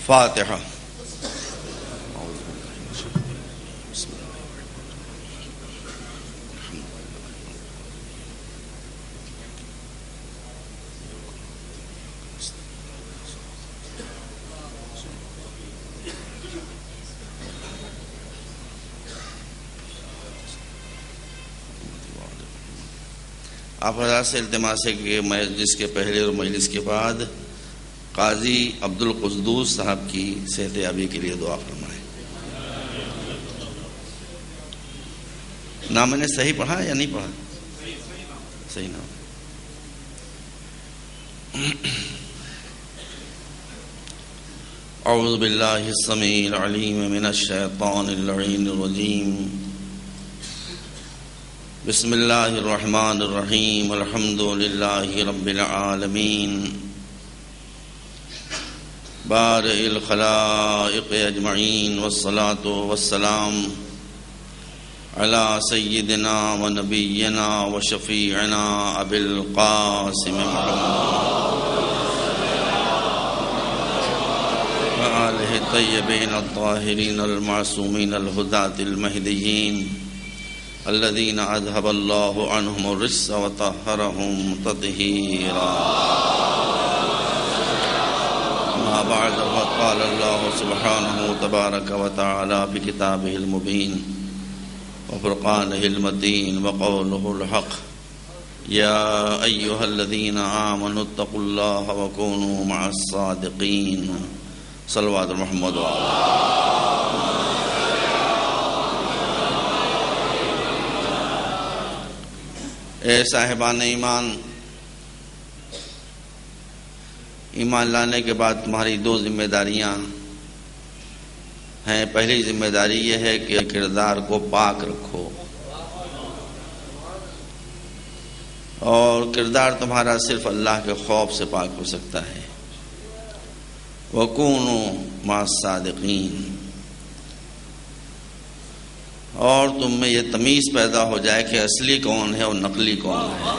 فاتحہ. آپ حضرات سے التماس ہے کہ مجلس کے پہلے اور مجلس کے بعد قاضی عبد القدوس صاحب کی صحت یابی کے لیے دعا فرمائیں. نام میں نے صحیح پڑھا یا نہیں پڑھا؟ صحیح نام. اعوذ باللہ السمیع العلیم من الشیطان اللعین الرجیم. بسم اللہ الرحمن الرحیم. الحمد للہ رب العالمین بارئ الخلائق اجمعین والصلاة والسلام علی سیدنا و نبینا و شفیعنا ابی القاسم محمد و آلہ الطیبین الطاہرین المعصومین الہداة المہدیین الذين أذهب الله عنهم الرجس وطهرهم تطهيرا. ما بعد فقد قال الله سبحانه تبارك وتعالى في كتابه المبين وفرقانه المتين وقوله الحق. يا أيها الذين آمنوا اتقوا الله وكونوا مع الصادقين. صلوات محمد اے صاحبان ایمان، ایمان لانے کے بعد تمہاری دو ذمہ داریاں ہیں. پہلی ذمہ داری یہ ہے کہ کردار کو پاک رکھو، اور کردار تمہارا صرف اللہ کے خوف سے پاک ہو سکتا ہے. وَكُونُوا مَعَ الصَّادِقِينَ. اور تم میں یہ تمیز پیدا ہو جائے کہ اصلی کون ہے اور نقلی کون ہے،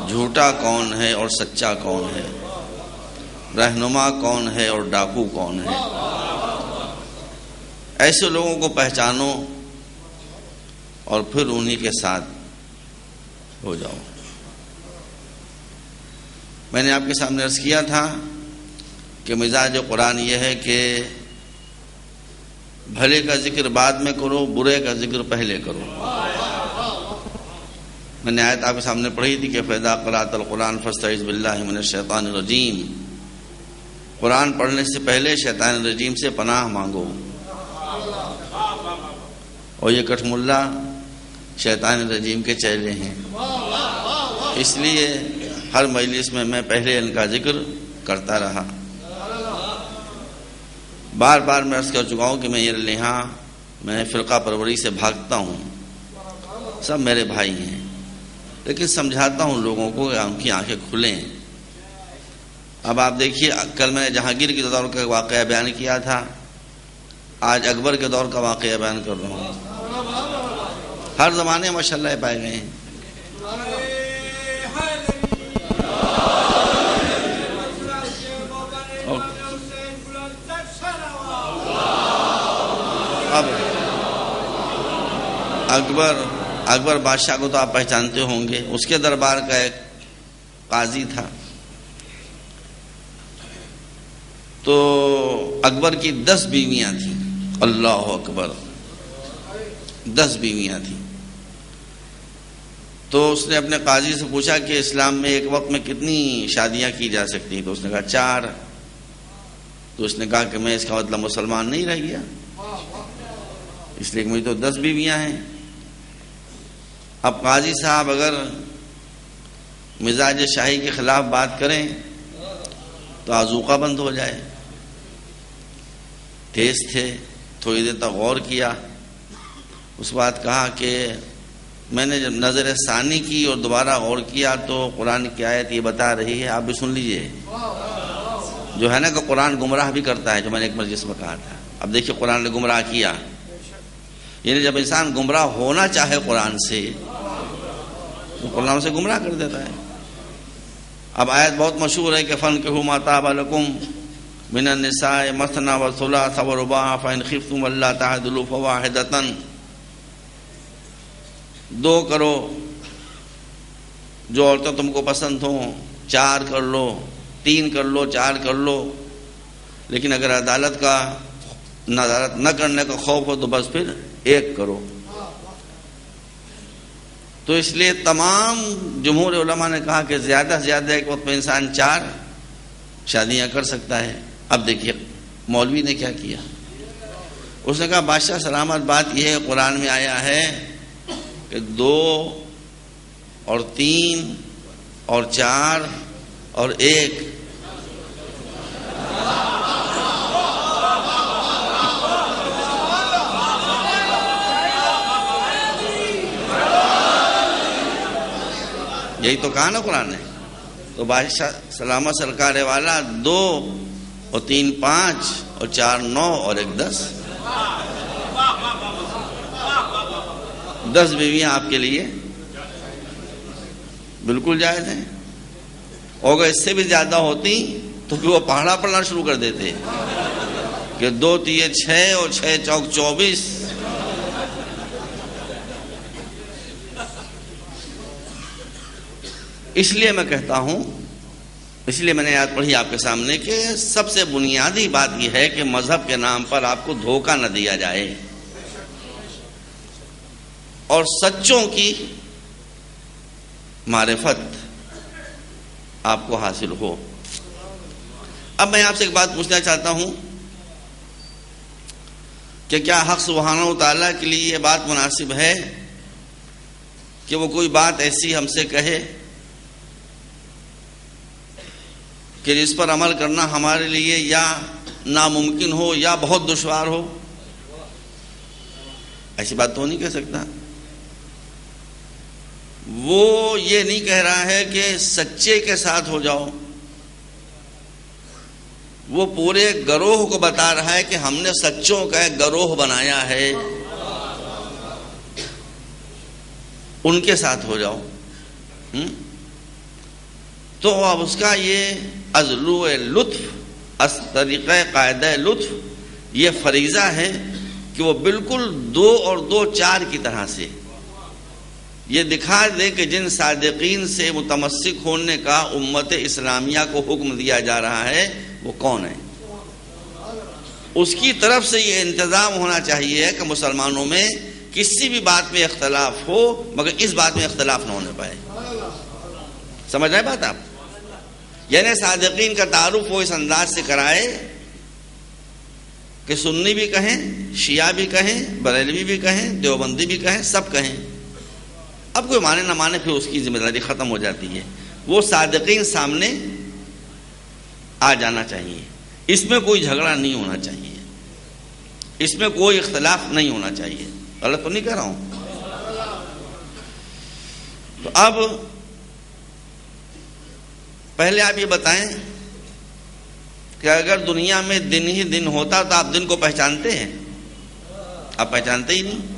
جھوٹا کون ہے اور سچا کون ہے، رہنما کون ہے اور ڈاکو کون ہے. ایسے لوگوں کو پہچانو اور پھر انہی کے ساتھ ہو جاؤ. میں نے آپ کے سامنے عرض کیا تھا کہ مزاج قرآن یہ ہے کہ بھلے کا ذکر بعد میں کرو، برے کا ذکر پہلے کرو. میں نے آیت آپ کے سامنے پڑھی تھی کہ فَإِذَا قَرَأْتَ الْقُرْآنَ فَاسْتَعِذْ بِاللَّهِ مِنَ الشَّيْطَانِ الرَّجِيمِ. قرآن پڑھنے سے پہلے شیطان الرجیم سے پناہ مانگو. اور یہ کٹھ ملا شیطان الرجیم کے چہرے ہیں، اس لیے ہر مجلس میں میں پہلے ان کا ذکر کرتا رہا. بار بار میں عرض کر چکا ہوں کہ میں فرقہ پروری سے بھاگتا ہوں. سب میرے بھائی ہیں، لیکن سمجھاتا ہوں لوگوں کو کہ ان کی آنکھیں کھلیں. اب آپ دیکھیے، کل میں نے جہانگیر کے دور کا واقعہ بیان کیا تھا، آج اکبر کے دور کا واقعہ بیان کر رہا ہوں. ہر زمانے ماشاءاللہ پائے گئے ہیں. اب اکبر بادشاہ کو تو آپ پہچانتے ہوں گے. اس کے دربار کا ایک قاضی تھا. تو اکبر کی 10 بیویاں تھیں. اللہ اکبر، 10 بیویاں تھیں. تو اس نے اپنے قاضی سے پوچھا کہ اسلام میں ایک وقت میں کتنی شادیاں کی جا سکتی ہیں؟ تو اس نے کہا 4. تو اس نے کہا کہ میں اس کا مطلب مسلمان نہیں رہ گیا، اس لیے کہ مجھے تو 10 بیویاں ہیں. اب قاضی صاحب اگر مزاج شاہی کے خلاف بات کریں تو آذوقہ بند ہو جائے. تیز تھے، تھوڑی دیر تک غور کیا، اس بات کہا کہ میں نے جب نظر ثانی کی اور دوبارہ غور کیا تو قرآن کی آیت یہ بتا رہی ہے، آپ بھی سن لیجئے، جو ہے نا کہ قرآن گمراہ بھی کرتا ہے، جو میں نے ایک مجلس میں کہا تھا. اب دیکھیے قرآن نے گمراہ کیا، یعنی جب انسان گمراہ ہونا چاہے قرآن سے تو قرآن سے گمراہ کر دیتا ہے. اب آیت بہت مشہور ہے کہ فَانكِحُوا مَا طَابَ لَكُمْ من النساء مثنى وثلاث ورباع فإن خفتم ألا تعدلوا فواحدة، 2 کرو جو عورتیں تم کو پسند ہوں، 4 کر لو، 3 کر لو، 4 کر لو، لیکن اگر عدالت نہ کرنے کا خوف ہو تو بس پھر 1 کرو۔ تو اس لیے تمام جمہور علماء نے کہا کہ زیادہ سے زیادہ ایک وقت میں انسان 4 شادیاں کر سکتا ہے۔ اب دیکھیے مولوی نے کیا کیا، اس نے کہا بادشاہ سلامت بات یہ ہے قرآن میں آیا ہے کہ 2 اور 3 اور 4 اور 1، یہی تو کہا نا قرآن نے۔ تو بادشاہ سلامت سرکار والا 2 اور 3 5 اور 4 9 اور 1 10، 10 بیویاں آپ کے لیے بالکل جائز ہیں۔ اور اگر اس سے بھی زیادہ ہوتی تو پھر وہ پہاڑا پڑنا شروع کر دیتے کہ 2 3 6 اور 6 چوک 24۔ اس لیے میں کہتا ہوں، اس لیے میں نے آیت پڑھی آپ کے سامنے کہ سب سے بنیادی بات یہ ہے کہ مذہب کے نام پر آپ کو دھوکہ نہ دیا جائے اور سچوں کی معرفت آپ کو حاصل ہو۔ اب میں آپ سے ایک بات پوچھنا چاہتا ہوں کہ کیا حق سبحانہ و تعالیٰ کے لیے یہ بات مناسب ہے کہ وہ کوئی بات ایسی ہم سے کہے کہ جس پر عمل کرنا ہمارے لیے یا ناممکن ہو یا بہت دشوار ہو؟ ایسی بات تو نہیں کہہ سکتا۔ وہ یہ نہیں کہہ رہا ہے کہ سچے کے ساتھ ہو جاؤ، وہ پورے گروہ کو بتا رہا ہے کہ ہم نے سچوں کا ایک گروہ بنایا ہے، ان کے ساتھ ہو جاؤ۔ تو اب اس کا یہ ازلو لطف، از طریقہ قاعدہ لطف، یہ فریضہ ہے کہ وہ بالکل 2 اور 2 4 کی طرح سے یہ دکھا دے کہ جن صادقین سے متمسک ہونے کا امت اسلامیہ کو حکم دیا جا رہا ہے وہ کون ہے۔ اس کی طرف سے یہ انتظام ہونا چاہیے کہ مسلمانوں میں کسی بھی بات میں اختلاف ہو مگر اس بات میں اختلاف نہ ہونے پائے۔ سمجھ رہے بات آپ؟ یعنی صادقین کا تعارف وہ اس انداز سے کرائے کہ سنی بھی کہیں، شیعہ بھی کہیں، بریلوی بھی کہیں، دیوبندی بھی کہیں، سب کہیں۔ اب کوئی مانے نہ مانے پھر اس کی ذمہ داری ختم ہو جاتی ہے۔ وہ صادقین سامنے آ جانا چاہیے، اس میں کوئی جھگڑا نہیں ہونا چاہیے، اس میں کوئی اختلاف نہیں ہونا چاہیے۔ غلط تو نہیں کہہ رہا ہوں؟ تو اب پہلے آپ یہ بتائیں کہ اگر دنیا میں دن ہی دن ہوتا تو آپ دن کو پہچانتے ہیں؟ آپ پہچانتے ہی نہیں۔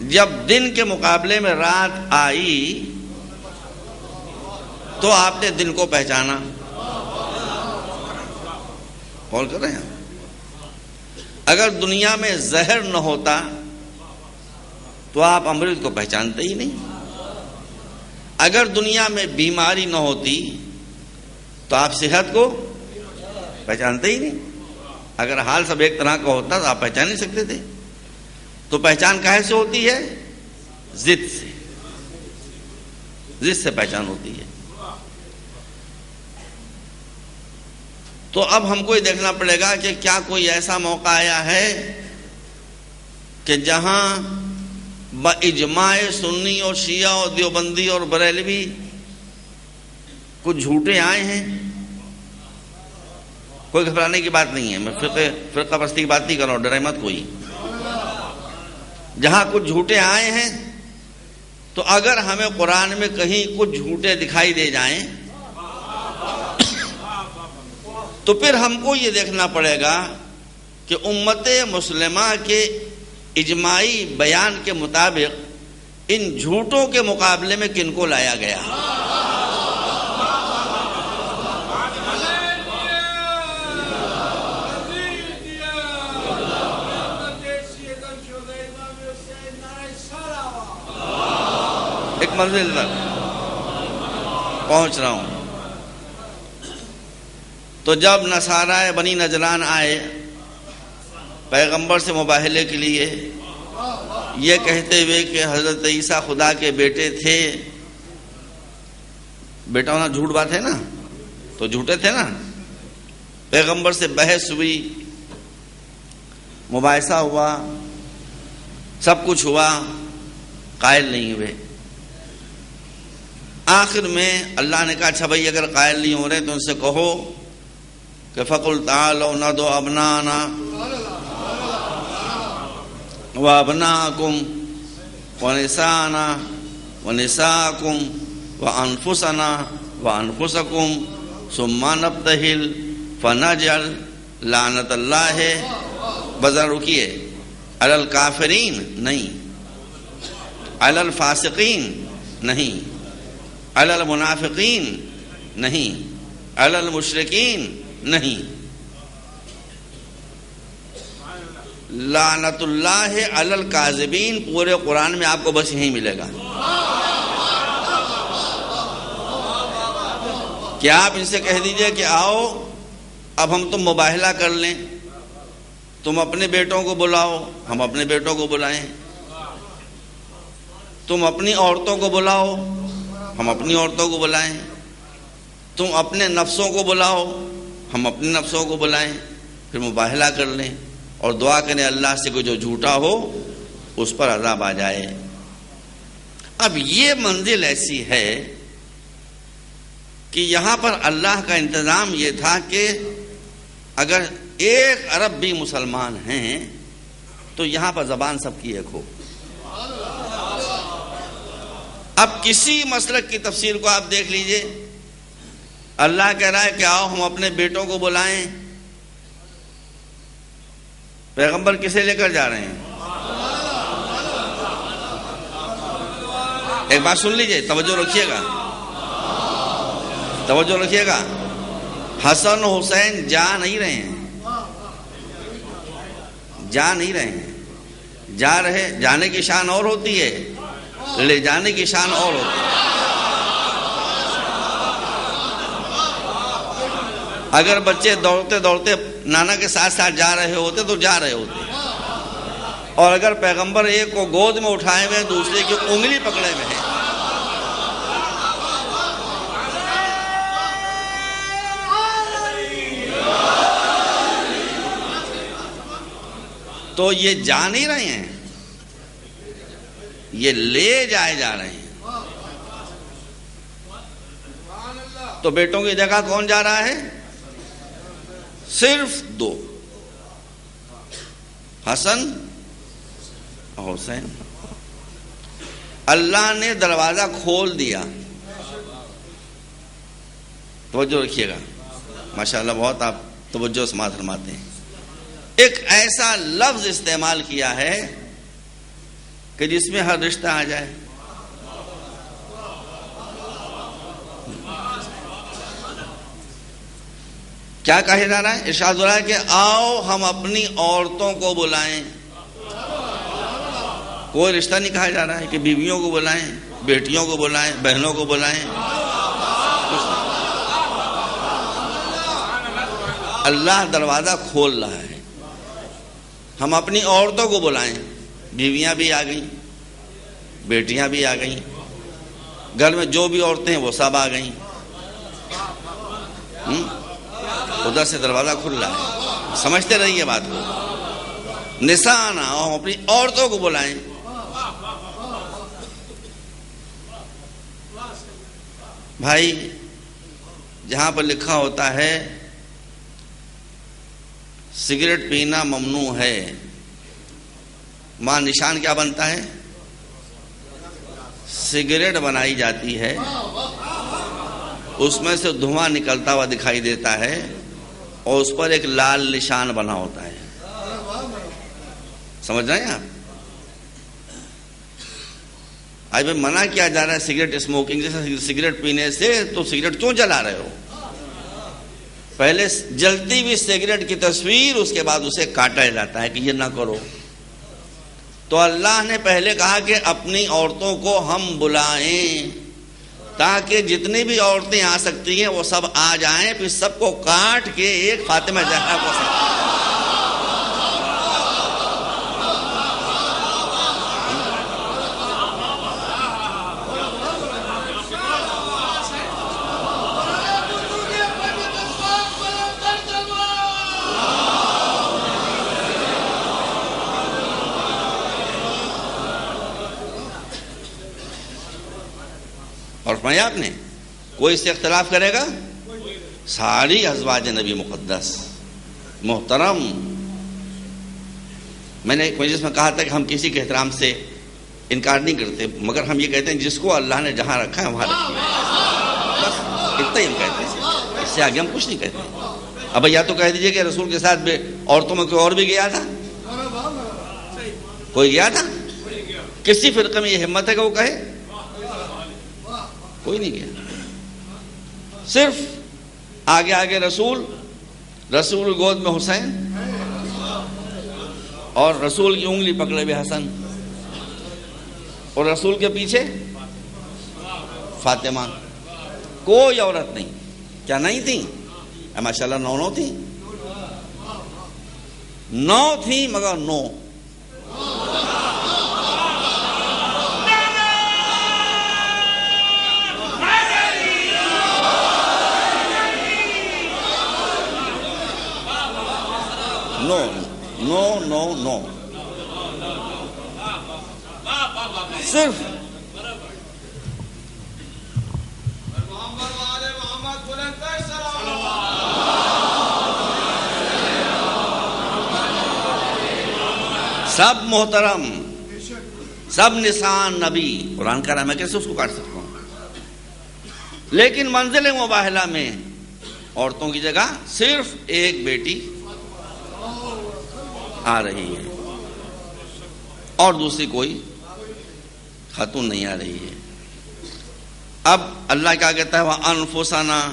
جب دن کے مقابلے میں رات آئی تو آپ نے دن کو پہچانا۔ کال کر رہے ہیں؟ اگر دنیا میں زہر نہ ہوتا تو آپ امرت کو پہچانتے ہی نہیں۔ اگر دنیا میں بیماری نہ ہوتی تو آپ صحت کو پہچانتے ہی نہیں۔ اگر حال سب ایک طرح کا ہوتا تو آپ پہچان نہیں سکتے تھے۔ تو پہچان کہاں سے ہوتی ہے؟ ضد سے، ضد سے پہچان ہوتی ہے۔ تو اب ہم کو یہ دیکھنا پڑے گا کہ کیا کوئی ایسا موقع آیا ہے کہ جہاں باجماع سنی اور شیعہ اور دیوبندی اور بریلوی کچھ جھوٹے آئے ہیں؟ کوئی گھبرانے کی بات نہیں ہے، میں فرقہ پرستی کی بات نہیں کر رہا ہوں، ڈرے مت کوئی۔ جہاں کچھ جھوٹے آئے ہیں تو اگر ہمیں قرآن میں کہیں کچھ جھوٹے دکھائی دے جائیں تو پھر ہم کو یہ دیکھنا پڑے گا کہ امت مسلمہ کے اجماعی بیان کے مطابق ان جھوٹوں کے مقابلے میں کن کو لایا گیا۔ منزل تک پہنچ رہا ہوں. تو جب نصارائے بنی نجران آئے پیغمبر سے مباہلے کے لیے یہ کہتے ہوئے کہ حضرت عیسیٰ خدا کے بیٹے تھے، بیٹا ہونا جھوٹ بات ہے نا، تو جھوٹے تھے نا. پیغمبر سے بحث ہوئی، مباحثہ ہوا، سب کچھ ہوا، قائل نہیں ہوئے. آخر میں اللہ نے کہا اچھا بھائی اگر قائل نہیں ہو رہے تو ان سے کہو کہ فَقُلْ تَعَالَوْا نَدْعُ أَبْنَاءَنَا وَأَبْنَاءَكُمْ وَنِسَاءَنَا وَنِسَاءَكُمْ وَأَنفُسَنَا وَأَنفُسَكُمْ ثُمَّ نَبْتَهِلْ فَنَجْعَلْ لَعْنَةَ اللَّهِ. بذرا رکیے، علی الکافرین نہیں، علی الفاسقین نہیں، علی المنافقین نہیں، علی المشرکین نہیں. لعنت اللہ علی الکاذبین پورے قرآن میں آپ کو بس یہی ملے گا کہ آپ ان سے کہہ دیجئے کہ آؤ اب ہم تم مباہلہ کر لیں، تم اپنے بیٹوں کو بلاؤ ہم اپنے بیٹوں کو بلائیں، تم اپنی عورتوں کو بلاؤ ہم اپنی عورتوں کو بلائیں، تم اپنے نفسوں کو بلاؤ ہم اپنے نفسوں کو بلائیں، پھر مباہلہ کر لیں اور دعا کریں اللہ سے کہ جو جھوٹا ہو اس پر عذاب آ جائے. اب یہ منزل ایسی ہے کہ یہاں پر اللہ کا انتظام یہ تھا کہ اگر 1 ارب بھی مسلمان ہیں تو یہاں پر زبان سب کی ایک ہو. اب کسی مسلک کی تفسیر کو آپ دیکھ لیجئے، اللہ کہہ رہا ہے کہ آؤ ہم اپنے بیٹوں کو بلائیں، پیغمبر کسے لے کر جا رہے ہیں؟ ایک بات سن لیجئے، توجہ رکھیے گا، توجہ رکھیے گا. حسن و حسین جا نہیں رہے ہیں، جا نہیں رہے ہیں، جا رہے، جانے کی شان اور ہوتی ہے، لے جانے کی شان اور ہوتی ہے. اگر بچے دوڑتے دوڑتے نانا کے ساتھ ساتھ جا رہے ہوتے تو جا رہے ہوتے، اور اگر پیغمبر ایک کو گود میں اٹھائے ہوئے دوسرے کی انگلی پکڑے ہوئے ہیں تو یہ جا نہیں رہے ہیں، یہ لے جائے جا رہے ہیں. تو بیٹوں کی جگہ کون جا رہا ہے؟ صرف 2، حسن اور حسین. اللہ نے دروازہ کھول دیا. توجہ رکھیے گا، ماشاءاللہ بہت آپ توجہ سماعت فرماتے ہیں. ایک ایسا لفظ استعمال کیا ہے کہ جس میں ہر رشتہ آ جائے. کیا کہا جا رہا ہے؟ ارشاد ہو رہا ہے کہ آؤ ہم اپنی عورتوں کو بلائیں. کوئی رشتہ نہیں کہا جا رہا ہے کہ بیویوں کو بلائیں، بیٹیوں کو بلائیں، بہنوں کو بلائیں. اللہ دروازہ کھول رہا ہے، ہم اپنی عورتوں کو بلائیں. بیویاں بھی آ گئیں، بیٹیاں بھی آ گئیں، گھر میں جو بھی عورتیں ہیں وہ سب آ گئیں. ادھر سے دروازہ کھل رہا ہے، سمجھتے رہیے بات کو. نسانا، ہم اپنی عورتوں کو بلائیں. بھائی جہاں پر لکھا ہوتا ہے سگریٹ پینا ممنوع ہے، وہاں نشان کیا بنتا ہے؟ سگریٹ بنائی جاتی ہے، اس میں سے دھواں نکلتا ہوا دکھائی دیتا ہے اور اس پر ایک لال نشان بنا ہوتا ہے. سمجھ رہے ہیں آپ؟ آج بھی منع کیا جا رہا ہے سگریٹ اسموکنگ سے، سگریٹ پینے سے، تو سگریٹ کیوں جلا رہے ہو؟ پہلے جلتی ہوئی سگریٹ کی تصویر، اس کے بعد اسے کاٹا جاتا ہے کہ یہ نہ کرو. تو اللہ نے پہلے کہا کہ اپنی عورتوں کو ہم بلائیں تاکہ جتنی بھی عورتیں آ سکتی ہیں وہ سب آ جائیں، پھر سب کو کاٹ کے ایک فاطمہ زہرا کو سکتے. اور فرمایا آپ نے کوئی اس سے اختلاف کرے گا، ساری ازواج نبی مقدس محترم. میں نے ایک مجلس میں کہا تھا کہ ہم کسی کے احترام سے انکار نہیں کرتے، مگر ہم یہ کہتے ہیں جس کو اللہ نے جہاں رکھا ہے وہاں رکھیے، بس اتنا ہی ہم کہتے ہیں، اس سے آگے ہم کچھ نہیں کہتے. اب یا تو کہہ دیجئے کہ رسول کے ساتھ عورتوں میں کوئی اور بھی گیا تھا، کوئی گیا تھا، کسی فرقے میں یہ ہمت ہے کہ وہ کہے؟ کوئی نہیں گیا. صرف آگے آگے رسول گود میں حسین اور رسول کی انگلی پکڑے ہوئے حسن، اور رسول کے پیچھے فاطمہ. کوئی عورت نہیں. کیا نہیں تھی؟ ماشاءاللہ 9 تھی، 9 تھی مگر 9. نو صرف سب محترم، سب نسان نبی. قرآن کا رہا میں کیسے اس کو کاٹ سکتا ہوں؟ لیکن منزل مباہلہ میں عورتوں کی جگہ صرف ایک بیٹی آ رہی ہے اور دوسری کوئی خاتون نہیں آ رہی ہے. اب اللہ کیا کہتا ہے وَأَنفُسَنَا،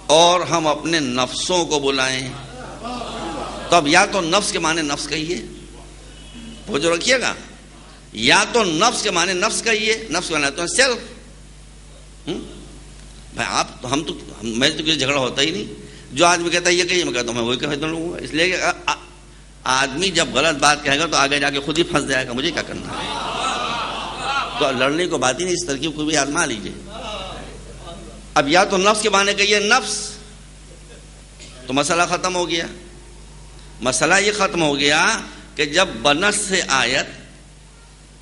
اور ہم اپنے نفسوں کو بلائیں. تو اب یا تو نفس کے معنی نفس کہیے، وہ جو رکھیے گا، یا تو نفس کے معنی نفس کہیے. نفس کے معنی تو سیلف. بھائی آپ تو ہم تو میں تو کسی جھگڑا ہوتا ہی نہیں. جو آدمی کہتا ہے یہ کہیے، میں کہتا ہوں میں وہی کہتا ہوں. اس لیے کہ آدمی جب غلط بات کہے گا تو آگے جا کے خود ہی پھنس جائے گا، مجھے کیا کرنا ہے. تو لڑنے کو بات ہی نہیں، اس ترکیب کو بھی آزما لیجیے. اب یا تو نفس کے معنی کہیے نفس، تو مسئلہ ختم ہو گیا. مسئلہ یہ ختم ہو گیا کہ جب بنس سے آیت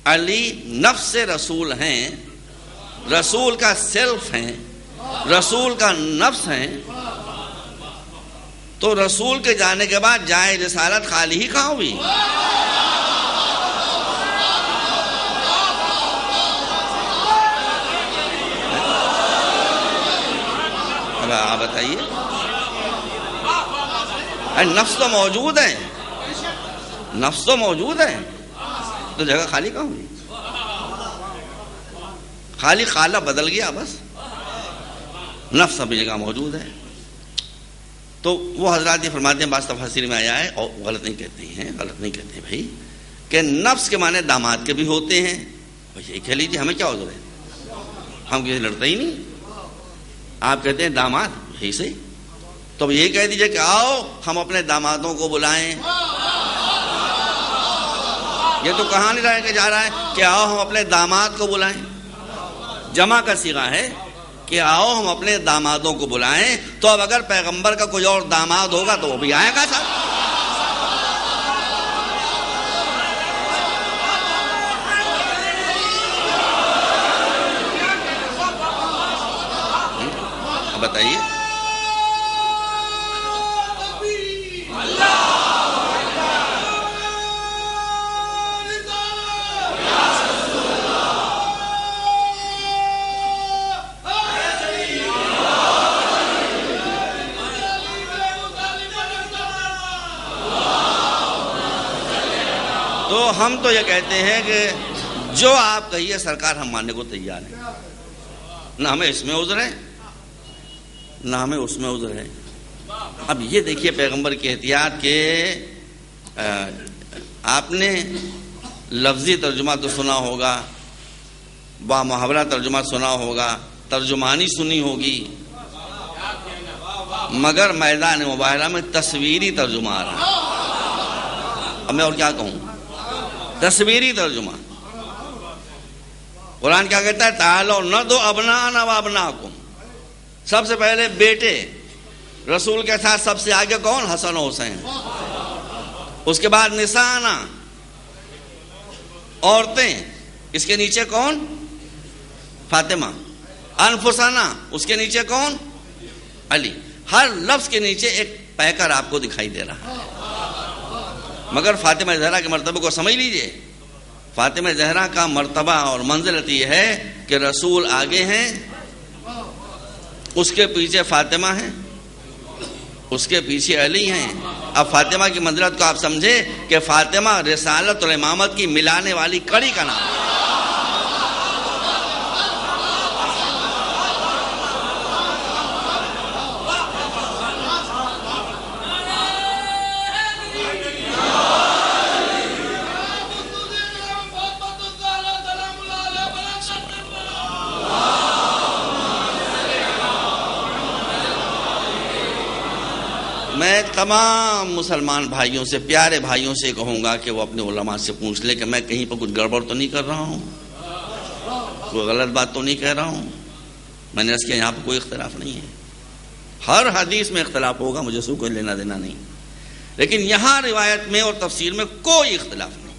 علی نفس رسول ہیں، رسول کا سیلف ہیں، رسول کا نفس ہیں، تو رسول کے جانے کے بعد جائے رسالت خالی ہی کہاں ہوئی؟ اب آپ بتائیے، نفس تو موجود ہے، نفس تو موجود ہے، تو جگہ خالی کہاں ہوئی؟ خالی خالہ بدل گیا بس، نفس اپنی جگہ موجود ہے. تو وہ حضرات یہ فرماتے ہیں، بعض تفاسیر میں آیا ہے، اور غلط نہیں کہتے ہیں، غلط نہیں کہتے بھائی، کہ نفس کے معنی داماد کے بھی ہوتے ہیں. یہی کہہ لیجیے، ہمیں کیا عذر ہے، ہم کسی لڑتے ہی نہیں. آپ کہتے ہیں داماد، یہی صحیح. تو اب یہی کہہ دیجیے کہ آؤ ہم اپنے دامادوں کو بلائیں. یہ تو کہاں نہیں رہے کہ جا رہا ہے کہ آؤ ہم اپنے داماد کو بلائیں. جمع کا صیغہ ہے کہ آؤ ہم اپنے دامادوں کو بلائیں. تو اب اگر پیغمبر کا کوئی اور داماد ہوگا تو وہ بھی آئے گا ساتھ. بتائیے. تو ہم تو یہ کہتے ہیں کہ جو آپ کہیے سرکار ہم ماننے کو تیار ہیں. نہ ہمیں اس میں عذر ہے نہ ہمیں اس میں عذر ہے. اب یہ دیکھیے پیغمبر کی احتیاط کے آپ نے لفظی ترجمہ تو سنا ہوگا، با محاورہ ترجمہ سنا ہوگا، ترجمانی سنی ہوگی، مگر میدان مباہلہ میں تصویری ترجمہ آ رہا ہے۔ اب میں اور کیا کہوں، تصویری ترجمہ۔ قرآن کیا کہتا ہے؟ تعالوا ندعو ابناءنا وابناءکم۔ سب سے پہلے بیٹے، رسول کے ساتھ سب سے آگے کون؟ حسن و حسین۔ اس کے بعد نسانا، عورتیں، اس کے نیچے کون؟ فاطمہ۔ انفسنا، اس کے نیچے کون؟ علی۔ ہر لفظ کے نیچے ایک پیکر آپ کو دکھائی دے رہا ہے، مگر فاطمہ زہرا کے مرتبے کو سمجھ لیجئے۔ فاطمہ زہرا کا مرتبہ اور منزلت یہ ہے کہ رسول آگے ہیں، اس کے پیچھے فاطمہ ہیں، اس کے پیچھے علی ہیں۔ اب فاطمہ کی منزلت کو آپ سمجھے کہ فاطمہ رسالت اور امامت کی ملانے والی کڑی کا نام ہے۔ میں تمام مسلمان بھائیوں سے، پیارے بھائیوں سے کہوں گا کہ وہ اپنے علماء سے پوچھ لے کہ میں کہیں پر کچھ گڑبڑ تو نہیں کر رہا ہوں، کوئی غلط بات تو نہیں کہہ رہا ہوں۔ میں نے اس کے یہاں پہ کوئی اختلاف نہیں ہے، ہر حدیث میں اختلاف ہوگا، مجھے سو کوئی لینا دینا نہیں، لیکن یہاں روایت میں اور تفسیر میں کوئی اختلاف نہیں۔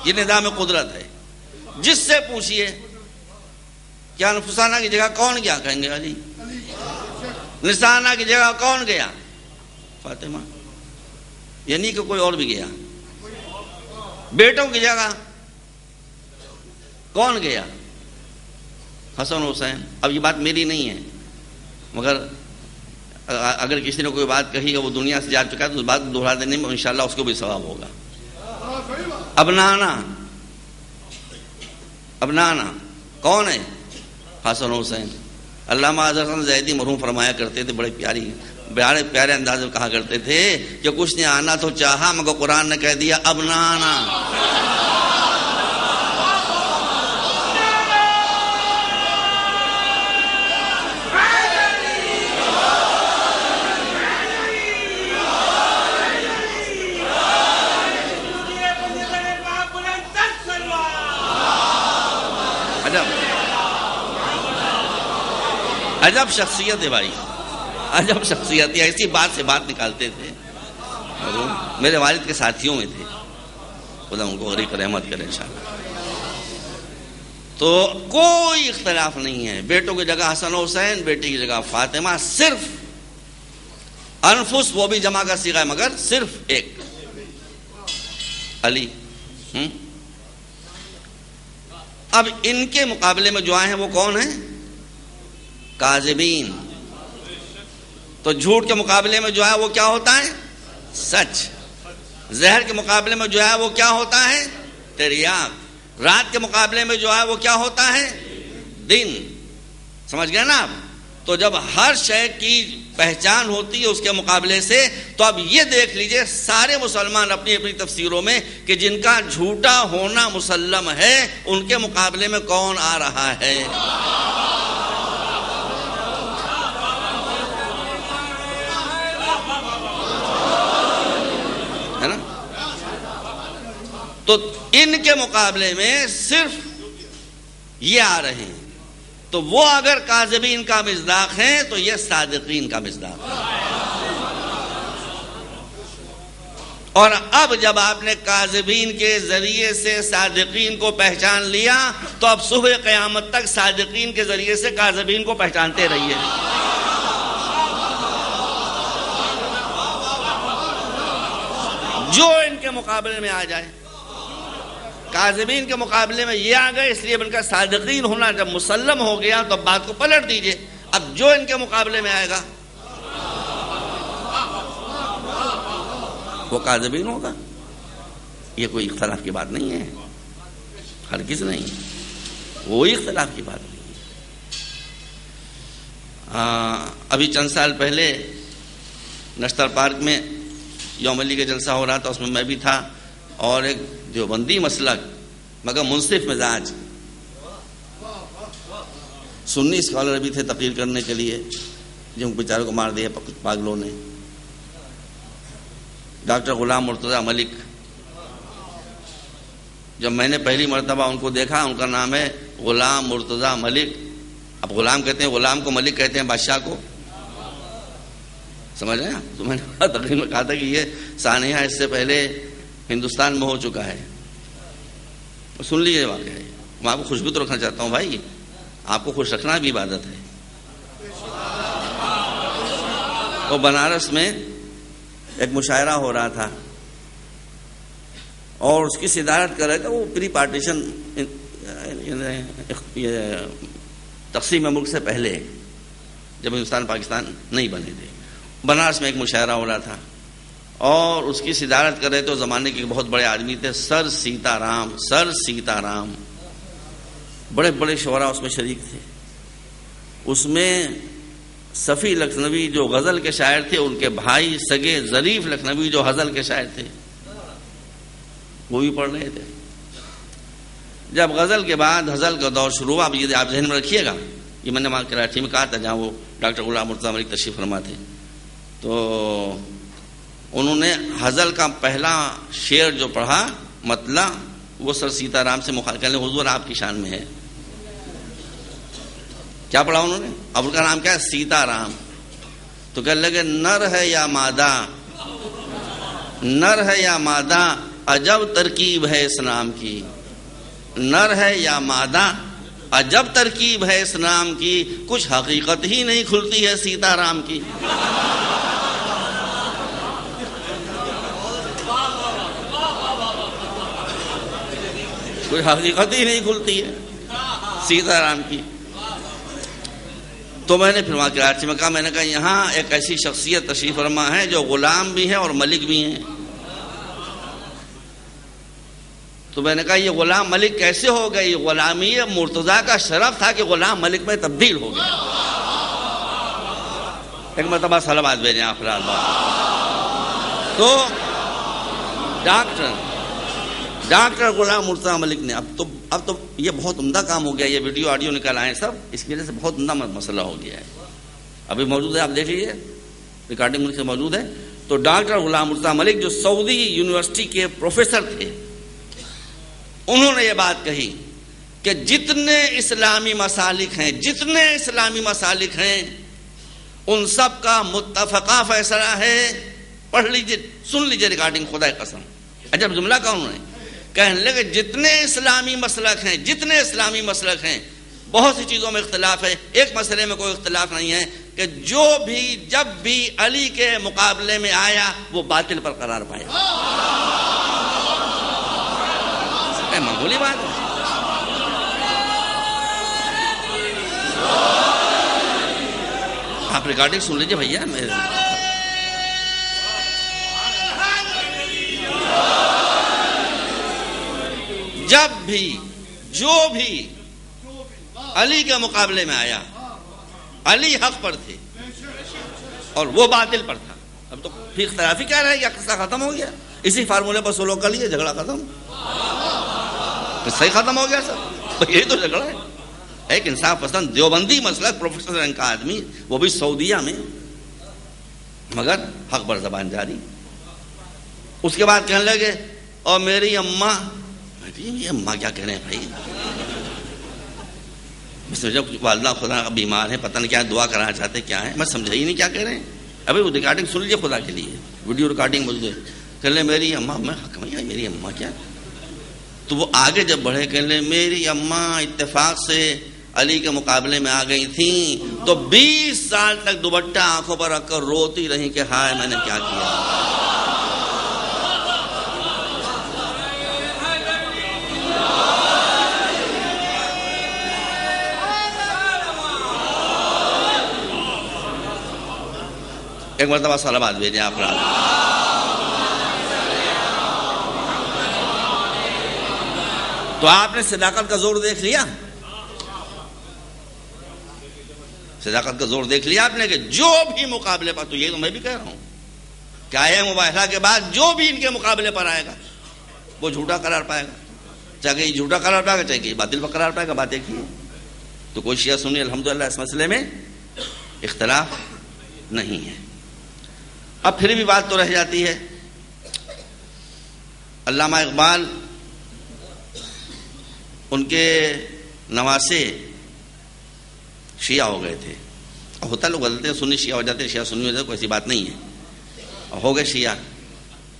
یہ نظام قدرت ہے، جس سے پوچھئے کیا انفسانہ کی جگہ کون گیا؟ کہیں گے علی۔ نسانہ کی جگہ کون گیا؟ فاطمہ۔ یعنی کہ کوئی اور بھی گیا۔ بیٹوں کی جگہ کون گیا؟ حسن حسین۔ اب یہ بات میری نہیں ہے، مگر اگر کسی نے کوئی بات کہی ہے وہ دنیا سے جا چکا ہے تو اس بات کو دہرا دینے میں انشاءاللہ اس کو بھی ثواب ہوگا۔ ابنانا کون ہے؟ حسن حسین۔ علامہ حسن زیدی مرحوم فرمایا کرتے تھے، بڑے پیارے انداز میں کہا کرتے تھے کہ کچھ نے آنا تو چاہا مگر قرآن نے کہہ دیا ابنانا۔ عجب شخصیت ہے بھائی، عجب شخصیت ہے۔ ایسی بات سے بات نکالتے تھے، میرے والد کے ساتھیوں میں تھے، خدا ان کو غریق رحمت کرے انشاءاللہ۔ تو کوئی اختلاف نہیں ہے، بیٹوں کی جگہ حسن حسین، بیٹی کی جگہ فاطمہ، صرف انفس وہ بھی جمع کا صیغہ ہے مگر صرف ایک، علی۔ اب ان کے مقابلے میں جو آئے ہیں وہ کون ہیں؟ کاذبین۔ تو جھوٹ کے مقابلے میں جو ہے وہ کیا ہوتا ہے؟ سچ۔ زہر کے مقابلے میں جو ہے وہ کیا ہوتا ہے؟ تریاق۔ رات کے مقابلے میں جو ہے وہ کیا ہوتا ہے؟ دن۔ سمجھ گئے نا آپ؟ تو جب ہر شے کی پہچان ہوتی ہے اس کے مقابلے سے، تو اب یہ دیکھ لیجئے سارے مسلمان اپنی اپنی تفسیروں میں کہ جن کا جھوٹا ہونا مسلم ہے ان کے مقابلے میں کون آ رہا ہے؟ ہے نا؟ تو ان کے مقابلے میں صرف یہ آ رہے ہیں، تو وہ اگر کاذبین کا مصداق ہیں تو یہ صادقین کا مصداق ہے۔ اور اب جب آپ نے کاذبین کے ذریعے سے صادقین کو پہچان لیا تو اب صبح قیامت تک صادقین کے ذریعے سے کاذبین کو پہچانتے رہیے۔ جو ان کے مقابلے میں آ جائے، کاذبین کے مقابلے میں یہ آ گئے، اس لیے ان کا صادقین ہونا جب مسلم ہو گیا تو بات کو پلٹ دیجئے، اب جو ان کے مقابلے میں آئے گا وہ کاذبین ہوگا۔ یہ کوئی اختلاف کی بات نہیں ہے، ہرگز نہیں، کوئی اختلاف کی بات نہیں ہے۔ ابھی چند سال پہلے نشتر پارک میں یوم علی کا جلسہ ہو رہا تھا، اس میں بھی تھا، اور ایک دیوبندی مسلک مگر منصف مزاج سنی اسکالر بھی تھے تقریر کرنے کے لیے، جن بیچاروں کو مار دیا پاگلوں نے. ڈاکٹر غلام مرتضیٰ ملک، جب میں نے پہلی مرتبہ ان کو دیکھا، ان کا نام ہے غلام مرتضیٰ ملک. اب غلام کہتے ہیں، غلام کو ملک کہتے ہیں، بادشاہ کو. سمجھ رہے ہیں؟ تو میں نے تقریر میں کہا تھا کہ یہ سانحہ اس سے پہلے ہندوستان میں ہو چکا ہے. سن لیجیے واقعہ ہے. میں آپ کو خوشبو تو رکھنا چاہتا ہوں بھائی، آپ کو خوش رکھنا بھی عبادت ہے. وہ بنارس میں ایک مشاعرہ ہو رہا تھا اور اس کی صدارت کر رہے تھے. وہ پری پارٹیشن تقسیم ملک سے پہلے، جب ہندوستان پاکستان نہیں بنے تھے. بنارس میں ایک مشاعرہ ہو رہا تھا اور اس کی صدارت کر رہے تھے زمانے کے بہت بڑے آدمی تھے، سر سیتا رام. بڑے بڑے شعراء اس میں شریک تھے. اس میں صفی لکھنوی جو غزل کے شاعر تھے، ان کے بھائی سگے ظریف لکھنوی جو غزل کے شاعر تھے، وہ بھی پڑھ رہے تھے. جب غزل کے بعد غزل کا دور شروع ہوا، اب یہ آپ ذہن میں رکھیے گا، یہ میں نے کراچی میں کہا تھا جہاں وہ ڈاکٹر غلام مرتضیٰ ملک تشریف فرما تھے. تو انہوں نے غزل کا پہلا شعر جو پڑھا مطلع، وہ سر سیتا رام سے مخاطب، کہنے حضور آپ کی شان میں ہے. کیا پڑھا انہوں نے؟ اب ان کا نام کیا ہے؟ سیتا رام. تو کہنے لگے نر ہے یا مادہ عجب ترکیب ہے اس نام کی. نر ہے یا مادہ عجب ترکیب ہے اس نام کی، کچھ حقیقت ہی نہیں کھلتی ہے سیتا رام کی. کوئی حقیقت ہی نہیں کھلتی ہے سیتا رام کی. تو میں نے پھر وہاں کراچی میں کہا، میں نے کہا یہاں ایک ایسی شخصیت تشریف فرما ہے جو غلام بھی ہے اور ملک بھی ہیں. تو میں نے کہا یہ غلام ملک کیسے ہو گئی؟ غلامی مرتضیٰ کا شرف تھا کہ غلام ملک میں تبدیل ہو گیا. ایک مرتبہ صلوات بھیجیں آپ فی الحال. تو ڈاکٹر غلام مرتضیٰ ملک نے اب تو یہ بہت عمدہ کام ہو گیا. یہ ویڈیو آڈیو نکل آئے سب، اس کی وجہ سے بہت عمدہ مسئلہ ہو گیا ہے. ابھی موجود ہے، آپ دیکھ لیجیے، ریکارڈنگ ملک سے موجود ہے. تو ڈاکٹر غلام مرتضیٰ ملک جو سعودی یونیورسٹی کے پروفیسر تھے، انہوں نے یہ بات کہی کہ جتنے اسلامی مسالک ہیں ان سب کا متفقہ فیصلہ ہے. پڑھ لیجیے، سن لیجیے ریکارڈنگ، خدا کی قسم. عجب جملہ کہا انہوں نے. کہنے لگے جتنے اسلامی مسلک ہیں بہت سی چیزوں میں اختلاف ہے، ایک مسئلے میں کوئی اختلاف نہیں ہے کہ جب بھی علی کے مقابلے میں آیا وہ باطل پر قرار پایا. معمولی بات ہے. آپ ریکارڈنگ سن لیجیے بھیا. جب بھی جو بھی علی کے مقابلے میں آیا، علی حق پر تھے اور وہ باطل پر تھا. اب تو پھر اختلافی کیا رہے گا؟ قصہ ختم ہو گیا. اسی فارمولے پر سولو کر لیے، جھگڑا ختم، صحیح ختم ہو گیا سب. یہی تو جھگڑا ہے. ایک انصاف پسند دیوبندی مسلک پروفیسر رنگ کا آدمی، وہ بھی سعودیہ میں، مگر حق پر زبان جاری. اس کے بعد کہنے لگے اور میری اماں کیا کہہ رہے ہیں بھائی؟ جب والدہ خدا بیمار ہے، پتہ نہیں کیا دعا کرانا چاہتے کیا ہے، میں سمجھا ہی نہیں کیا کہہ رہے ہیں. ابھی وہ ریکارڈنگ سن لیجیے خدا کے لیے، ویڈیو ریکارڈنگ موجود ہے. کہہ لیں میری اماں، میں حق میں میری اماں کیا. تو وہ آگے جب بڑھے کہہ لیں میری اماں اتفاق سے علی کے مقابلے میں آ گئی تھیں تو 20 سال تک دوپٹہ آنکھوں پر رکھ کر روتی رہی کہ ہائے میں نے کیا کیا. ایک مرتبہ صلوات بھیجیں آپ رات. تو آپ نے صداقت کا زور دیکھ لیا، صداقت کا زور دیکھ لیا آپ نے کہ جو بھی مقابلے پر، تو یہ تو میں بھی کہہ رہا ہوں کہ آئے مباحثہ کے بعد جو بھی ان کے مقابلے پر آئے گا وہ جھوٹا قرار پائے گا، چاہے کہ یہ جھوٹا قرار پائے گا، چاہے کہ یہ باطل پر قرار پائے گا، بات ایک ہی ہے۔ تو کوئی شیعہ سنی الحمدللہ اس مسئلے میں اختلاف نہیں ہے۔ اب پھر بھی بات تو رہ جاتی ہے، علامہ اقبال ان کے نواسے شیعہ ہو گئے تھے، ہوتا لوگ بدلتے ہیں، سنی شیعہ ہو جاتے ہیں، شیعہ سنی ہو جاتے ہیں، کوئی ایسی بات نہیں ہے، ہو گئے شیعہ۔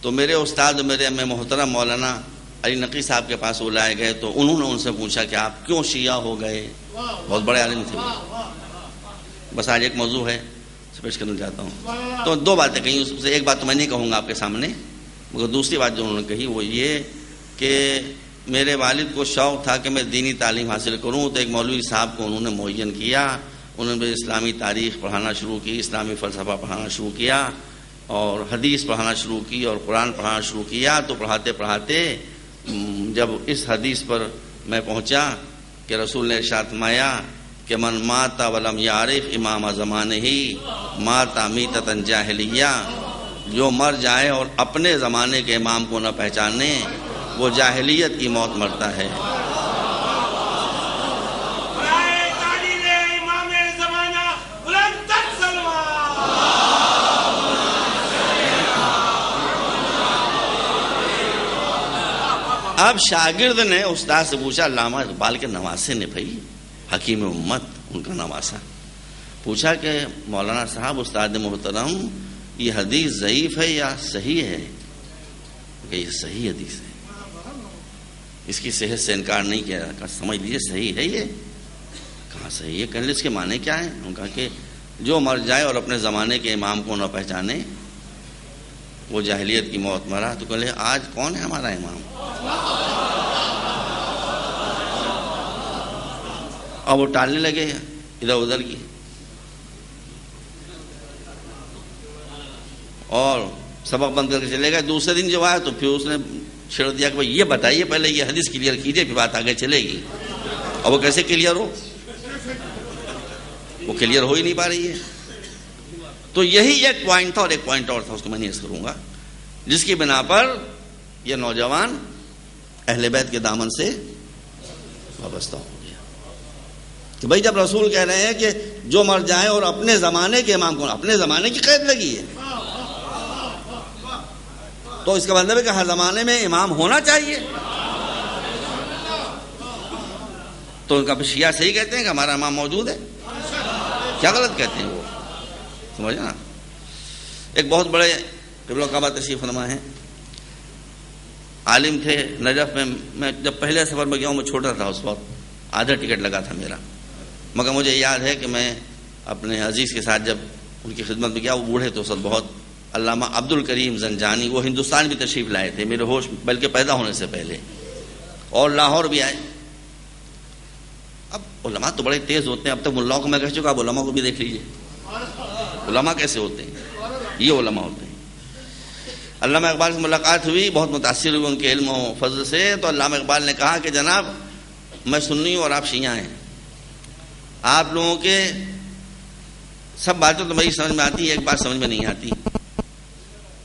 تو میرے استاد میرے امی محترم مولانا علی نقی صاحب کے پاس وہ لائے گئے، تو انہوں نے ان سے پوچھا کہ آپ کیوں شیعہ ہو گئے؟ بہت بڑے عالم تھے وہ۔ بس آج ایک موضوع ہے پیش کرنا چاہتا ہوں، تو دو باتیں کہیں، اس سے ایک بات تو میں نہیں کہوں گا آپ کے سامنے، مگر دوسری بات جو انہوں نے کہی وہ یہ کہ میرے والد کو شوق تھا کہ میں دینی تعلیم حاصل کروں، تو ایک مولوی صاحب کو انہوں نے معین کیا، انہوں نے اسلامی تاریخ پڑھانا شروع کی، اسلامی فلسفہ پڑھانا شروع کیا، اور حدیث پڑھانا شروع کی، اور قرآن پڑھانا شروع کیا۔ تو پڑھاتے پڑھاتے جب اس حدیث پر میں پہنچا کہ رسول نے ارشاد فرمایا کہ من مات ولم یعرف امام زمانہ مات میتۃ جاہلیہ، جو مر جائے اور اپنے زمانے کے امام کو نہ پہچانے وہ جاہلیت کی موت مرتا ہے۔ اب شاگرد نے استاد سے پوچھا، علامہ اقبال کے نواسے نے بھائی، حکیم امت ان کا نواسا، پوچھا کہ مولانا صاحب استاد محترم یہ حدیث ضعیف ہے یا صحیح ہے؟ کہ یہ صحیح حدیث ہے، اس کی صحت سے انکار نہیں کیا، کہا سمجھ لیجیے صحیح ہے یہ۔ کہاں صحیح ہے؟ کہنے اس کے معنی کیا ہیں؟ انہوں نے کہا کہ جو مر جائے اور اپنے زمانے کے امام کو نہ پہچانے وہ جاہلیت کی موت مرا۔ تو کہلے آج کون ہے ہمارا امام؟ اب وہ ٹالنے لگے ادھر ادھر کی، اور سبق بند کر کے چلے گئے۔ دوسرے دن جب آیا تو پھر اس نے چھیڑ دیا کہ بھائی یہ بتائیے پہلے یہ حدیث کلیئر کیجیے پھر بات آگے چلے گی۔ اور وہ کیسے کلیئر ہو؟ وہ کلیئر ہو ہی نہیں پا رہی ہے۔ تو یہی ایک پوائنٹ تھا، اور ایک پوائنٹ اور تھا، اس کو میں نہیں عرض کروں گا، جس کی بنا پر یہ نوجوان اہل بیت کے دامن سے وابستہ ہو گیا کہ بھائی جب رسول کہہ رہے ہیں کہ جو مر جائے اور اپنے زمانے کے امام کو، اپنے زمانے کی قید لگی ہے، تو اس کا مطلب ہے کہ ہر زمانے میں امام ہونا چاہیے۔ تو ان کا شیعہ صحیح کہتے ہیں کہ ہمارا امام موجود ہے، کیا غلط کہتے ہیں وہ؟ سمجھا نا؟ ایک بہت بڑے قبلہ کعبہ تشریف فرما ہے، عالم تھے نجف میں۔ میں جب پہلے سفر میں گیا ہوں، میں چھوٹا تھا اس وقت، آدھا ٹکٹ لگا تھا میرا، مگر مجھے یاد ہے کہ میں اپنے عزیز کے ساتھ جب ان کی خدمت میں گیا، وہ بوڑھے تو سب بہت، علامہ عبد الکریم زنجانی، وہ ہندوستان بھی تشریف لائے تھے میرے ہوش بلکہ پیدا ہونے سے پہلے، اور لاہور بھی آئے۔ اب علماء تو بڑے تیز ہوتے ہیں، اب تک ملاؤں کو میں کہہ چکا، اب علماء کو بھی دیکھ لیجیے علماء کیسے ہوتے ہیں، یہ علماء ہوتے ہیں۔ علامہ اقبال سے ملاقات ہوئی، بہت متاثر ہوئے ان کے علم و فضل سے۔ تو علامہ اقبال نے کہا کہ جناب میں سنی ہوں اور آپ شیعہ ہیں، آپ لوگوں کے سب باتیں تو میری سمجھ میں آتی ہے، ایک بات سمجھ میں نہیں آتی۔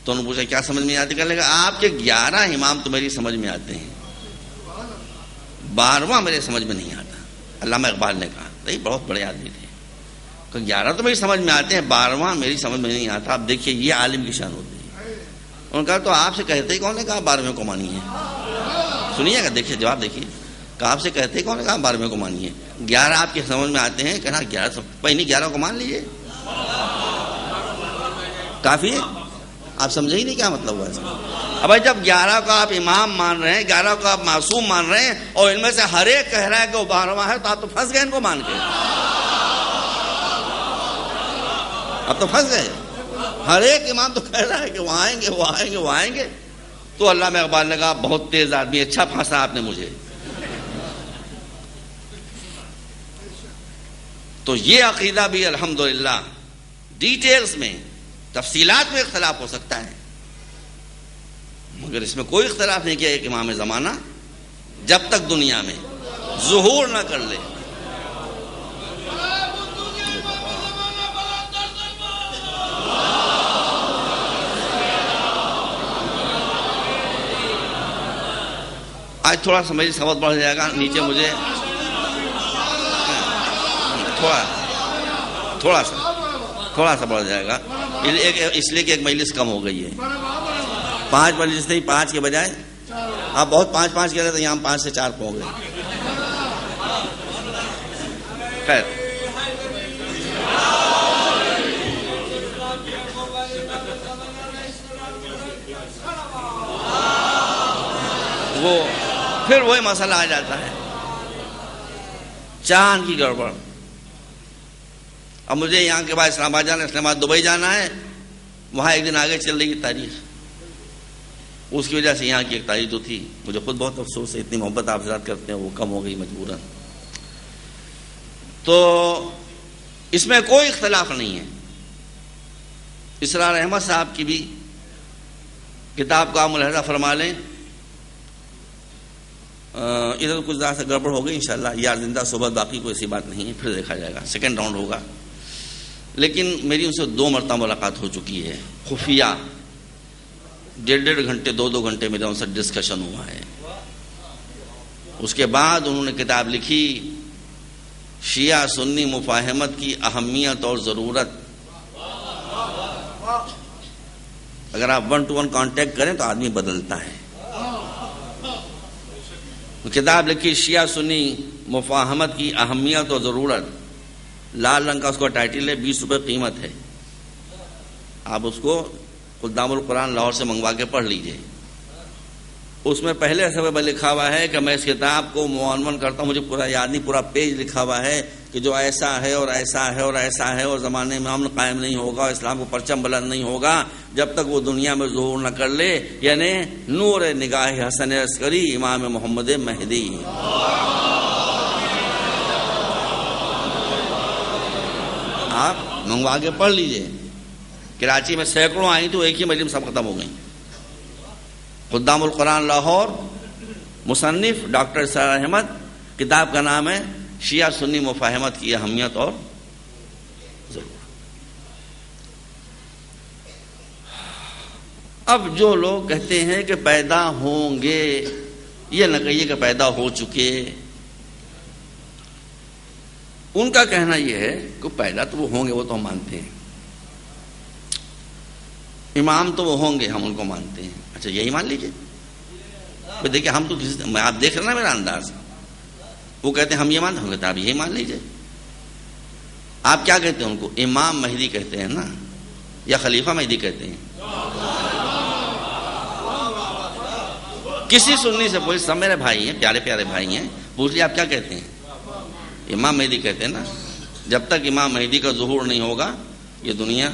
تو انہوں نے پوچھا کیا سمجھ میں آتی؟ کہنے لگا آپ کے 11 امام تو میری سمجھ میں آتے ہیں، 12واں میرے سمجھ میں نہیں آتا۔ علامہ اقبال نے کہا، نہیں بہت بڑے آدمی تھے، کہ 11 تو میری سمجھ میں آتے ہیں، 12واں میری سمجھ میں نہیں آتا۔ آپ دیکھیے یہ عالم کی شان ہوتی ہے۔ انہوں نے کہا تو آپ سے کہتے ہی کون نے کہا 12ویں کو مانی ہے؟ سنیے گا، دیکھیے جواب دیکھیے، کہ آپ سے کہتے ہی کون نے کہا 12ویں کو مانی ہے؟ 11 آپ کے سمجھ میں آتے ہیں، کہنا 11 پہلے 11 کو مان لیجیے، کافی ہے۔ آپ سمجھے ہی نہیں کیا مطلب ہوا اس کا۔ اب بھائی جب 11 کو آپ امام مان رہے ہیں، 11 کو آپ معصوم مان رہے ہیں، اور ان میں سے ہر ایک کہہ رہا ہے کہ وہ 12واں ہے، تو آپ تو پھنس گئے ان کو مان کے، اب تو پھنس گئے۔ ہر ایک امام تو کہہ رہا ہے کہ وہ آئیں گے، وہ آئیں گے، وہ آئیں گے۔ تو علامہ اقبال نے کہا بہت تیز آدمی، اچھا پھانسا آپ نے مجھے۔ تو یہ عقیدہ بھی الحمدللہ ڈیٹیلز میں، تفصیلات میں اختلاف ہو سکتا ہے، مگر اس میں کوئی اختلاف نہیں کیا ایک امام زمانہ جب تک دنیا میں ظہور نہ کر لے۔ آج تھوڑا سا میری سبق بڑھ جائے گا، نیچے مجھے تھوڑا سا بڑھ جائے گا، اس لیے کہ ایک مجلس کم ہو گئی ہے. 5 مجلس نہیں، 5 کے بجائے آپ بہت 5 کہہ رہے تھے، یہاں 5 سے 4 پہ ہو گئے. خیر، وہ پھر وہی مسئلہ آ جاتا ہے، چاند کی گڑبڑ. اب مجھے یہاں کے بعد اسلام آباد جانا ہے، اسلام آباد دبئی جانا ہے، وہاں ایک دن آگے چل رہی ہے تاریخ. اس کی وجہ سے یہاں کی ایک تاریخ جو تھی، مجھے خود بہت افسوس ہے، اتنی محبت آپ حضرات کرتے ہیں وہ کم ہو گئی مجبوراً. تو اس میں کوئی اختلاف نہیں ہے. اسرار احمد صاحب کی بھی کتاب کا ملاحظہ فرما لیں. ادھر کچھ ذرا سے گڑبڑ ہو گئی، انشاءاللہ یار زندہ صحبت، باقی کوئی ایسی بات نہیں ہے، پھر دیکھا جائے گا، سیکنڈ راؤنڈ ہوگا. لیکن میری ان سے 2 مرتبہ ملاقات ہو چکی ہے خفیہ، 1.5 گھنٹے 2 گھنٹے میرا ان سے ڈسکشن ہوا ہے. اس کے بعد انہوں نے کتاب لکھی شیعہ سنی مفاہمت کی اہمیت اور ضرورت. اگر آپ 1 to 1 کانٹیکٹ کریں تو آدمی بدلتا ہے. کتاب لکھی شیعہ سنی مفاہمت کی اہمیت اور ضرورت، لال رنگ کا اس کا ٹائٹل ہے، 20 روپے قیمت ہے. آپ اس کو خدام القرآن لاہور سے منگوا کے پڑھ لیجئے. اس میں پہلے صفحے پر لکھا ہوا ہے کہ میں اس کتاب کو معنون کرتا ہوں، مجھے پورا یاد نہیں، پورا پیج لکھا ہوا ہے کہ جو ایسا ہے اور ایسا ہے اور ایسا ہے اور زمانے میں امن قائم نہیں ہوگا اور اسلام کو پرچم بلند نہیں ہوگا جب تک وہ دنیا میں ظہور نہ کر لے، یعنی نور نگاہ حسن عسکری امام محمد مہدی. آپ منگوا کے پڑھ لیجئے. کراچی میں سینکڑوں آئی تو ایک ہی مجلس میں سب ختم ہو گئیں. خدام القرآن لاہور، مصنف ڈاکٹر اسرار احمد، کتاب کا نام ہے شیعہ سنی مفاہمت کی اہمیت اور ضرورت. اب جو لوگ کہتے ہیں کہ پیدا ہوں گے، یہ نہ کہیے کہ پیدا ہو چکے. ان کا کہنا یہ ہے کہ پیدا تو وہ ہوں گے، وہ تو ہم مانتے ہیں. امام تو وہ ہوں گے، ہم ان کو مانتے ہیں. اچھا یہی مان لیجئے. دیکھیے ہم تو آپ دیکھ رہے نا میرا انداز، وہ کہتے ہیں ہم یہ مانتے ہیں، ہم کہتے ہیں آپ یہی مان لیجئے. آپ کیا کہتے ہیں ان کو؟ امام مہدی کہتے ہیں نا، یا خلیفہ مہدی کہتے ہیں؟ کسی سنی سے پوچھ، سب میرے بھائی ہیں، پیارے پیارے بھائی ہیں، پوچھ لیے آپ کیا کہتے ہیں؟ امام مہدی کہتے ہیں نا. جب تک امام مہدی کا ظہور نہیں ہوگا یہ دنیا،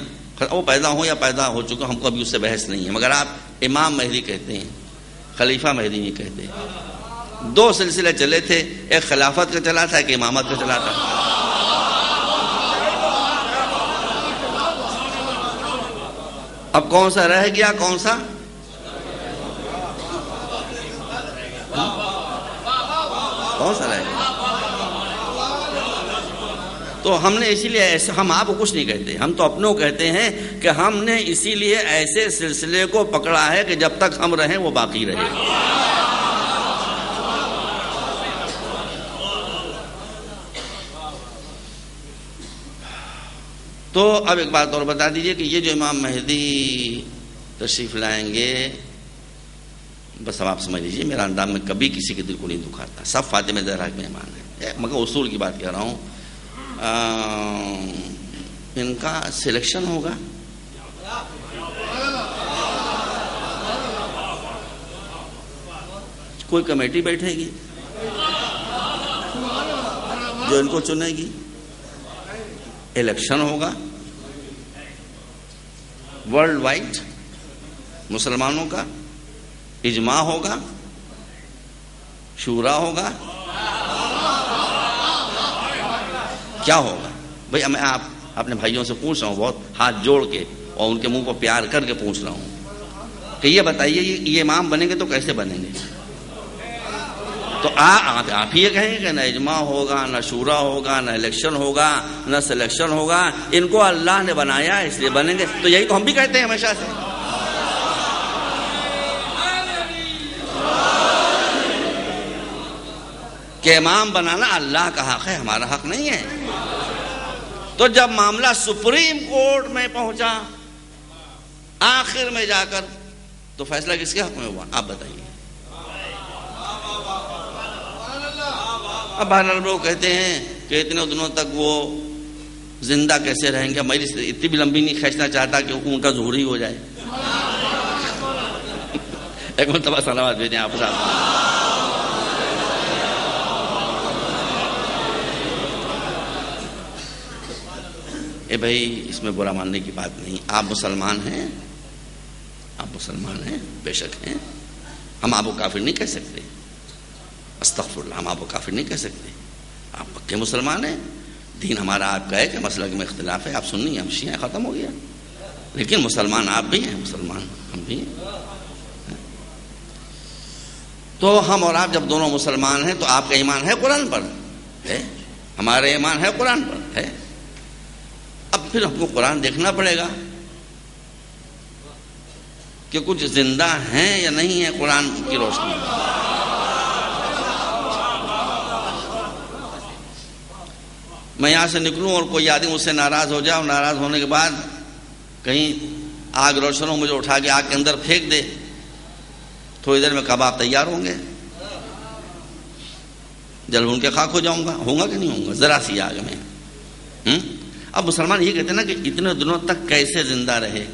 وہ پیدا ہو یا پیدا ہو چکا، ہم کو ابھی اس سے بحث نہیں ہے. مگر آپ امام مہدی کہتے ہیں، خلیفہ مہدی نہیں کہتے. 2 سلسلے چلے تھے، ایک خلافت کا چلا تھا، ایک امامت کا چلا تھا. اب کون سا رہ گیا، کون سا؟ کون سا رہ گیا؟ تو ہم نے اسی لیے ایسے، ہم آپ کو کچھ نہیں کہتے، ہم تو اپنوں کہتے ہیں کہ ہم نے اسی لیے ایسے سلسلے کو پکڑا ہے کہ جب تک ہم رہیں وہ باقی رہے. تو اب ایک بات اور بتا دیجئے کہ یہ جو امام مہدی تشریف لائیں گے، بس اب آپ سمجھ لیجیے میرا انداز میں کبھی کسی کے دل کو نہیں دکھاتا. سب فاطمہ زہرا کے مہمان ہیں، مگر اصول کی بات کہہ رہا ہوں. ان کا سلیکشن ہوگا، کوئی کمیٹی بیٹھے گی جو ان کو چنے گی، الیکشن ہوگا ورلڈ وائڈ، مسلمانوں کا اجماع ہوگا، شورا ہوگا، کیا ہوگا؟ بھئی میں آپ اپنے بھائیوں سے پوچھ رہا ہوں، بہت ہاتھ جوڑ کے اور ان کے منہ کو پیار کر کے پوچھ رہا ہوں کہ یہ بتائیے یہ امام بنیں گے تو کیسے بنیں گے؟ تو آپ ہی یہ کہیں گے کہ نہ اجماع ہوگا، نہ شورا ہوگا، نہ الیکشن ہوگا، نہ سلیکشن ہوگا، ان کو اللہ نے بنایا اس لیے بنیں گے. تو یہی تو ہم بھی کہتے ہیں ہمیشہ سے. کہ امام بنانا اللہ کا حق ہے، ہمارا حق نہیں ہے۔ تو جب معاملہ سپریم کورٹ میں پہنچا آخر میں جا کر، تو فیصلہ کس کے حق میں ہوا آپ بتائیے؟ اب بہرحال لوگ کہتے ہیں کہ اتنے دنوں تک وہ زندہ کیسے رہیں گے، میں اتنی بھی لمبی نہیں کھینچنا چاہتا کہ ان کا ظہور ہی ہو جائے۔ ایک مرتبہ سلامات بھیجیں آپ صاحب۔ اے بھائی اس میں برا ماننے کی بات نہیں، آپ مسلمان ہیں، آپ مسلمان ہیں، بے شک ہیں، ہم آپ کو کافر نہیں کہہ سکتے، استغفر اللہ، ہم آپ کو کافر نہیں کہہ سکتے، آپ پکے مسلمان ہیں، دین ہمارا آپ کا ہے کہ مسلک میں اختلاف ہے، آپ سنی ہیں، ہم شیعہ ہیں، ختم ہو گیا، لیکن مسلمان آپ بھی ہیں، مسلمان ہم بھی ہیں۔ تو ہم اور آپ جب دونوں مسلمان ہیں تو آپ کا ایمان ہے قرآن پر ہے، ہمارا ایمان ہے قرآن پر ہے، اب پھر ہم کو قرآن دیکھنا پڑے گا کہ کچھ زندہ ہیں یا نہیں ہیں قرآن کی روشنی میں۔ میں یہاں سے نکلوں اور کوئی آدمی مجھ سے ناراض ہو جائے اور ناراض ہونے کے بعد کہیں آگ روشن ہو، مجھے اٹھا کے آگ کے اندر پھینک دے، تھوڑی دیر میں کباب تیار ہوں گے، جل بھون کے خاک ہو جاؤں گا، ہوں گا کہ نہیں ہوں گا ذرا سی آگ میں۔ اب مسلمان یہ کہتے ہیں نا کہ اتنے دنوں تک کیسے زندہ رہے،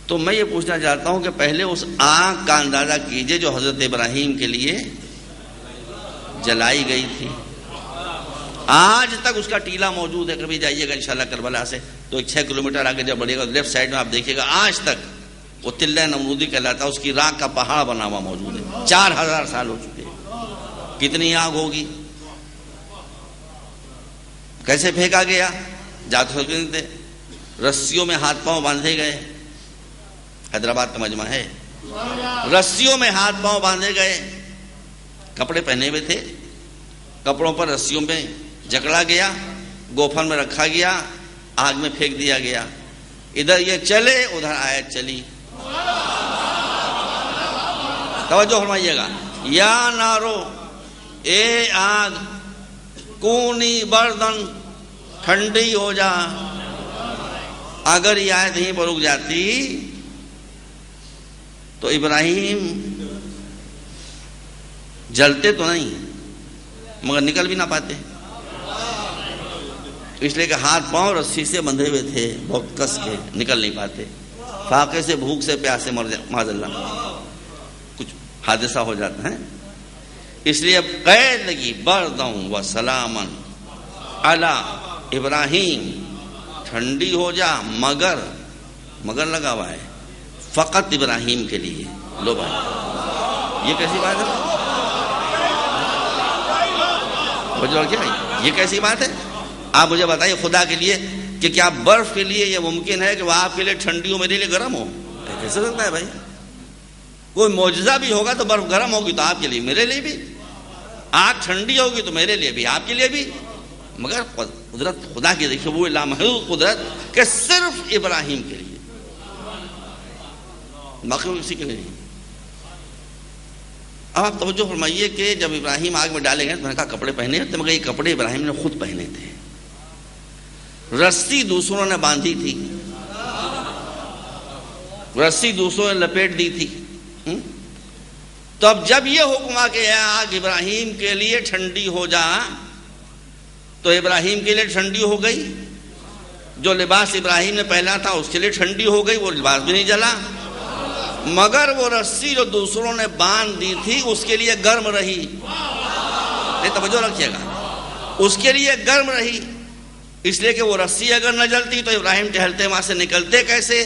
تو میں یہ پوچھنا چاہتا ہوں کہ پہلے اس آگ کا اندازہ کیجئے جو حضرت ابراہیم کے لیے جلائی گئی تھی، آج تک اس کا ٹیلا موجود ہے، کبھی جائیے گا انشاءاللہ کربلا سے تو 6 کلومیٹر آگے جب بڑھے گا لیفٹ سائڈ میں آپ دیکھیے گا، آج تک وہ تلہ نمرودی کہلاتا ہے، اس کی راکھ کا پہاڑ بنا ہوا موجود ہے، 4000 سال ہو چکے، کتنی آگ ہوگی، کیسے پھینکا گیا، جاتے نہیں تھے، رسیوں میں ہاتھ پاؤں باندھے گئے، حیدرآباد کا مجمع ہے، رسیوں میں ہاتھ پاؤں باندھے گئے، کپڑے پہنے ہوئے تھے، کپڑوں پر رسیوں میں جکڑا گیا، گوفن میں رکھا گیا، آگ میں پھینک دیا گیا، ادھر یہ چلے ادھر آیت چلی۔ توجہ فرمائیے گا، یا نارو اے آگ کونی بردن ٹھنڈی ہو جا، اگر یہ آیت یہیں پر رک جاتی تو ابراہیم جلتے تو نہیں مگر نکل بھی نہ پاتے، اس لیے کہ ہاتھ پاؤں رسی سے بندھے ہوئے تھے، بہت کس کے نکل نہیں پاتے، فاقے سے بھوک سے پیاسے مر جائے، معاذ اللہ کچھ حادثہ ہو جاتا ہے، اس لیے اب قید لگی، بردوں و سلامن علی ابراہیم، ٹھنڈی ہو جا مگر لگا ہوا ہے فقط ابراہیم کے لیے۔ لو بھائی یہ کیسی بات ہے، یہ کیسی بات ہے؟ آپ مجھے بتائیے خدا کے لیے کہ کیا برف کے لیے یہ ممکن ہے کہ وہ آپ کے لیے ٹھنڈی ہو میرے لیے گرم ہو؟ کیسے سکتا ہے بھائی؟ کوئی معجزہ بھی ہوگا تو برف گرم ہوگی تو آپ کے لیے میرے لیے بھی، آگ ٹھنڈی ہوگی تو میرے لیے بھی آپ کے لیے بھی، مگر قدرت خدا کی دیکھیے وہ لامحدود قدرت کہ صرف ابراہیم کے لیے، باقی کسی کے لیے نہیں۔ اب آپ توجہ فرمائیے کہ جب ابراہیم آگ میں ڈالے گئے تو میں نے کہا کپڑے پہنے ہوتے، مگر یہ کپڑے ابراہیم نے خود پہنے تھے، رسی دوسروں نے باندھی تھی، رسی دوسروں نے لپیٹ دی تھی۔ تو اب جب یہ حکم آ کہ آگ ابراہیم کے لیے ٹھنڈی ہو جا، تو ابراہیم کے لیے ٹھنڈی ہو گئی، جو لباس ابراہیم نے پہنا تھا اس کے لیے ٹھنڈی ہو گئی، وہ لباس بھی نہیں جلا، مگر وہ رسی جو دوسروں نے باندھ دی تھی اس کے لیے گرم رہی، توجہ رکھیے گا، اس کے لیے گرم رہی، اس لیے کہ وہ رسی اگر نہ جلتی تو ابراہیم ٹہلتے وہاں سے نکلتے کیسے؟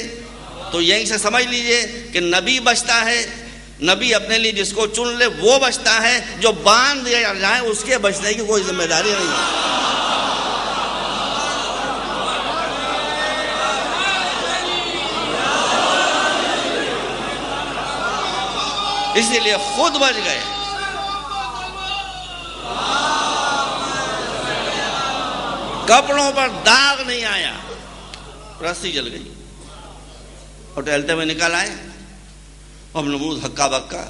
تو یہیں سے سمجھ لیجئے کہ نبی بچتا ہے، نبی اپنے لیے جس کو چن لے وہ بچتا ہے، جو باندھ دیا جائے اس کے بچنے کی کوئی ذمہ داری نہیں ہے۔ اسی لیے خود بچ گئے۔ کپڑوں پر داغ نہیں آیا، رسی جل گئی، اور ٹہلتے ہوئے نکل آئے، اب نمرود ہکا بکا،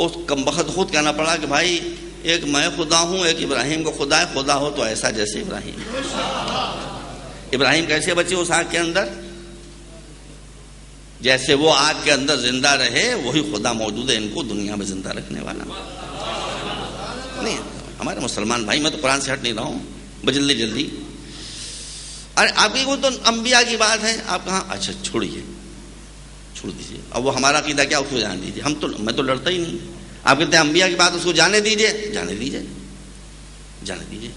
اس کم بخت خود کہنا پڑا کہ بھائی ایک میں خدا ہوں، ایک ابراہیم کو خدا ہے، خدا ہو تو ایسا جیسے ابراہیم۔ ابراہیم کیسے بچے اس آگ کے اندر؟ جیسے وہ آگ کے اندر زندہ رہے وہی خدا موجود ہے ان کو دنیا میں زندہ رکھنے والا نہیں۔ ہمارے مسلمان بھائی، میں تو قرآن سے ہٹ نہیں رہا ہوں جلدی جلدی۔ ارے آپ کی وہ تو انبیاء کی بات ہے، آپ کہاں؟ اچھا چھوڑیے، چھوڑ دیجیے، اب وہ ہمارا عقیدہ کیا اس کو جان دیجیے، میں تو لڑتا ہی نہیں۔ آپ کہتے ہیں انبیاء کی بات اس کو جانے دیجیے، جانے دیجیے، جانے دیجیے۔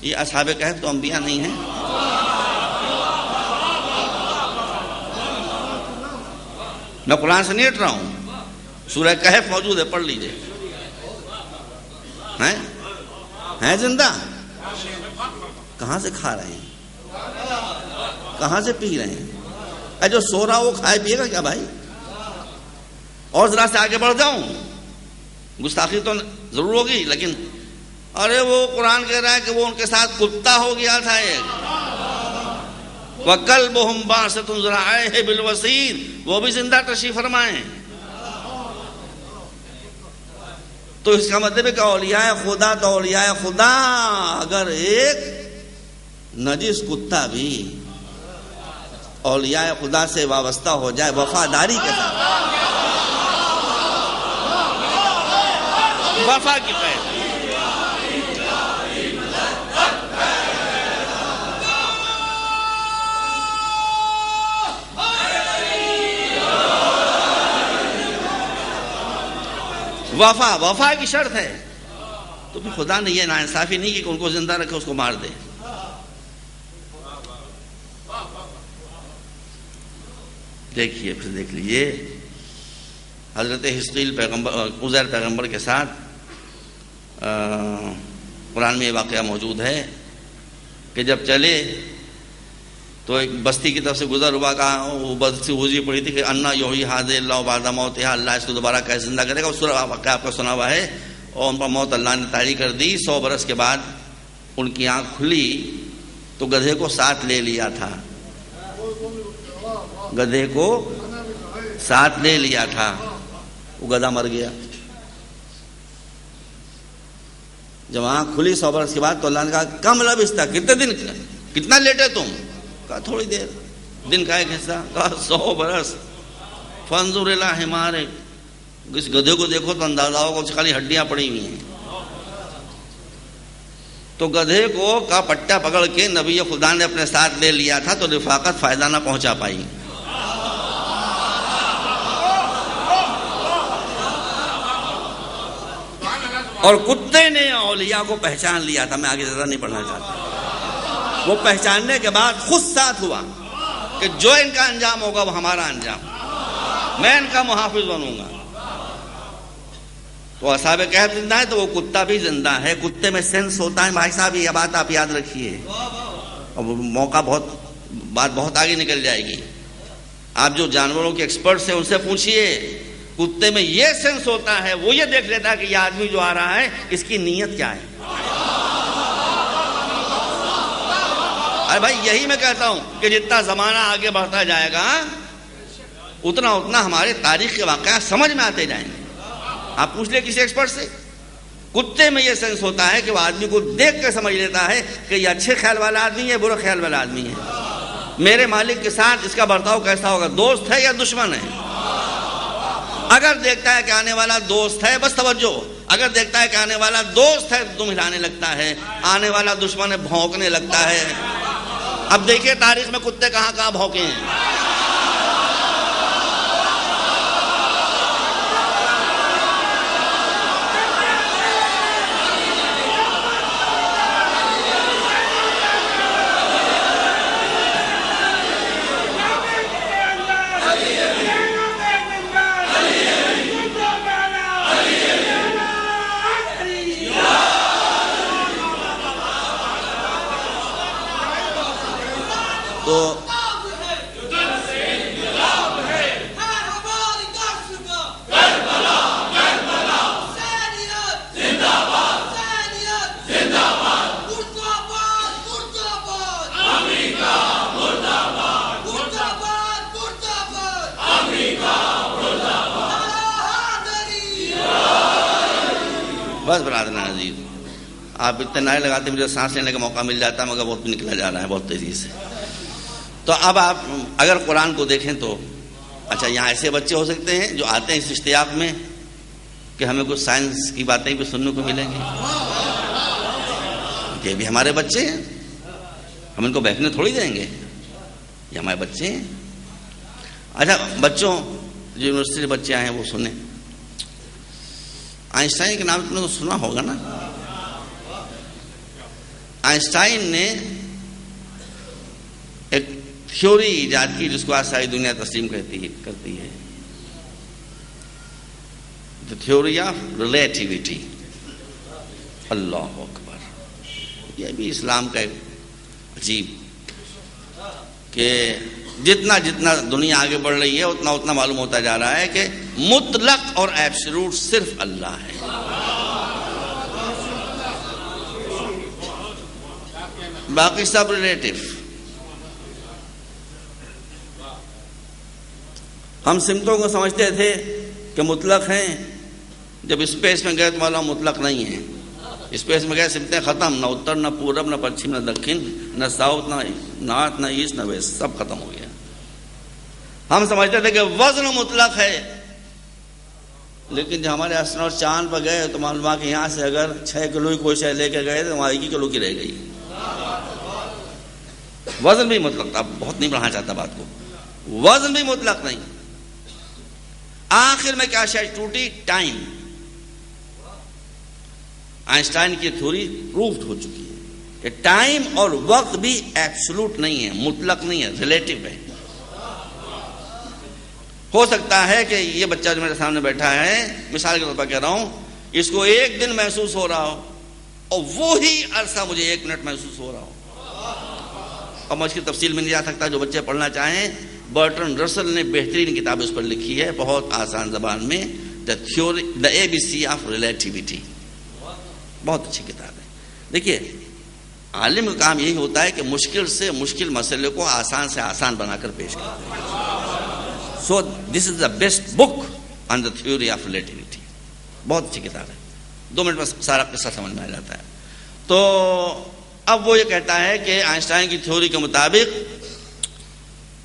یہ اصحاب کہف تو انبیاء نہیں ہیں۔ میں قرآن سے نہیں ہٹ رہا ہوں، سورہ کہف موجود ہے، پڑھ لیجیے۔ ہیں زندہ؟ کہاں سے کھا رہے ہیں؟ کہاں سے پی رہے ہیں؟ جو سو رہا وہ کھائے پیے گا کیا بھائی؟ اور ذرا سے آگے بڑھ جاؤں، گستاخی تو ضرور ہوگی، لیکن ارے وہ قرآن کہہ رہا ہے کہ وہ ان کے ساتھ کتا ہو گیا تھا ایک، وَكَلْبُهُمْ بَاسِطٌ ذِرَاعَيْهِ بِالْوَصِيدِ، وہ بھی زندہ تشریف فرمائیں۔ تو اس کا مطلب ہے کہ اولیاء خدا تو اولیاء خدا، اگر ایک نجس کتا بھی اولیاء خدا سے وابستہ ہو جائے وفاداری کے ساتھ، وفا کی قید، وفا کی شرط ہے، تو پھر خدا نے یہ ناانصافی نہیں کہ ان کو زندہ رکھے اس کو مار دے۔ دیکھیے، پھر دیکھ لیجیے حضرت حزقیل پیغمبر، عزیر پیغمبر کے ساتھ قرآن میں یہ واقعہ موجود ہے کہ جب چلے تو ایک بستی کی طرف سے گزر ہوا، کہا وہ بستی وضی پڑی تھی کہ انا یحیی ھذہ اللہ بعد موتھا، اللہ اس کو دوبارہ کیسے زندہ کرے گا۔ اس سورہ واقعہ آپ کو سنا ہوا ہے، اور ان پر موت اللہ نے طاری کر دی۔ 100 برس کے بعد ان کی آنکھ کھلی تو گدھے کو ساتھ لے لیا تھا، گدھے کو ساتھ لے لیا تھا، وہ گدھا مر گیا۔ جب آنکھ کھلی 100 برس کے بعد تو اللہ نے کہا کم لبثت، کتنے دن، کتنا لیٹے تم؟ کہا تھوڑی دیر، دن کا ایک حصہ۔ کہا 100 برس۔ فانظر الی حمارک، اس گدھے کو دیکھو تو اندازہ ہوگا اس خالی ہڈیاں پڑی ہوئی ہیں۔ تو گدھے کو کا پٹا پکڑ کے نبی خدا نے اپنے ساتھ لے لیا تھا تو رفاقت فائدہ نہ پہنچا پائی۔ اور کتے نے اولیاء کو پہچان لیا تھا۔ میں آگے زیادہ نہیں پڑھنا چاہتا۔ وہ پہچاننے کے بعد خود ساتھ ہوا کہ جو ان کا انجام ہوگا وہ ہمارا انجام، میں ان کا محافظ بنوں گا۔ تو اصحاب کہف زندہ ہے تو وہ کتا بھی زندہ ہے۔ کتے میں سینس ہوتا ہے بھائی صاحب، یہ بات آپ یاد رکھیے، اور موقع بات بہت آگے نکل جائے گی۔ آپ جو جانوروں کے ایکسپرٹس ہیں ان سے پوچھئے، کتے میں یہ سینس ہوتا ہے، وہ یہ دیکھ لیتا ہے کہ یہ آدمی جو آ رہا ہے اس کی نیت کیا ہے۔ ارے بھائی یہی میں کہتا ہوں کہ جتنا زمانہ آگے بڑھتا جائے گا اتنا اتنا ہمارے تاریخ کے واقعات سمجھ میں آتے جائیں گے۔ آپ پوچھ لیں کسی ایکسپرٹ سے، کتے میں یہ سینس ہوتا ہے کہ وہ آدمی کو دیکھ کے سمجھ لیتا ہے کہ یہ اچھے خیال والا آدمی ہے، برے خیال والا آدمی ہے، میرے مالک کے ساتھ اس کا برتاؤ کیسا ہوگا، دوست ہے یا دشمن ہے۔ اگر دیکھتا ہے کہ آنے والا دوست ہے، بس توجہ، اگر دیکھتا ہے کہ آنے والا دوست ہے تو تم ہلانے لگتا ہے، آنے والا دشمن ہے بھونکنے لگتا ہے۔ اب دیکھیے تاریخ میں کتے کہاں کہاں بھونکے ہیں۔ تو بس برادران عزیز، آپ اتنے نعرے لگاتے مجھے سانس لینے کا موقع مل جاتا ہے، مگر بہت نکلا جا رہا ہے بہت تیزی سے. تو اب آپ اگر قرآن کو دیکھیں تو اچھا یہاں ایسے بچے ہو سکتے ہیں جو آتے ہیں اس اشتیاق میں کہ ہمیں کچھ سائنس کی باتیں بھی سننے کو ملیں گی. یہ بھی ہمارے بچے ہیں، ہم ان کو بہکنے تھوڑی دیں گے، یہ ہمارے بچے ہیں. اچھا بچوں جو یونیورسٹی سے بچے آئے ہیں وہ سنیں. آئنسٹائن کے نام تم نے تو سنا ہوگا نا. آئنسٹائن نے ایک تھیوری ایجاد کی جس کو آج ساری دنیا تسلیم کرتی ہے، the theory of relativity. اللہ اکبر. یہ بھی اسلام کا ایک عجیب کہ جتنا جتنا دنیا آگے بڑھ رہی ہے اتنا اتنا معلوم ہوتا جا رہا ہے کہ مطلق اور ایبسولوٹ صرف اللہ ہے. باقی سب ریلیٹو. ہم سمتوں کو سمجھتے تھے کہ مطلق ہیں، جب اسپیس میں گئے تو معلوم مطلق نہیں ہے. اسپیس میں گئے سمتیں ختم، نہ اتر نہ پورب نہ پچھم نہ دکن نہ ساؤتھ نہ نارتھ نہ ایسٹ نہ ویسٹ، سب ختم ہو گیا. ہم سمجھتے تھے کہ وزن مطلق ہے، لیکن جب ہمارے اسٹروناٹ چاند پر گئے تو معلوم ہوا کہ یہاں سے اگر 6 کلو کی کوئی شے لے کے گئے تو وہاں 1 کلو کی رہ گئی. وزن بھی مطلق تھا. بہت نہیں بڑھانا چاہتا بات کو، وزن بھی مطلق نہیں. آخر میں کیا شے ٹوٹی؟ ٹائم. آئنسٹائن کی تھیوری پروفڈ ہو چکی ہے کہ ٹائم اور وقت بھی ایبسولوٹ نہیں ہے، مطلق نہیں ہے، ریلیٹو ہے. ہو سکتا ہے کہ یہ بچہ جو میرے سامنے بیٹھا ہے، مثال کے طور پر کہہ رہا ہوں، اس کو 1 دن محسوس ہو رہا ہو اور وہی عرصہ مجھے 1 منٹ محسوس ہو رہا ہو. اب میں اس کی تفصیل میں نہیں جا سکتا. جو بچے پڑھنا چاہیں، برٹرن رسل نے بہترین کتاب اس پر لکھی ہے بہت آسان زبان میں، دا ABC آف ریلیٹیوٹی. بہت اچھی کتاب ہے. دیکھیے عالم کا کام یہی ہوتا ہے کہ مشکل سے مشکل مسئلے کو آسان سے آسان بنا کر پیش کرتے ہیں. So this is the best book on the theory of relativity. بہت اچھی کتاب ہے. 2 منٹ میں سارا قصہ سمجھ میں آ جاتا ہے. تو اب وہ یہ کہتا ہے کہ آئنسٹائن کی تھیوری کے مطابق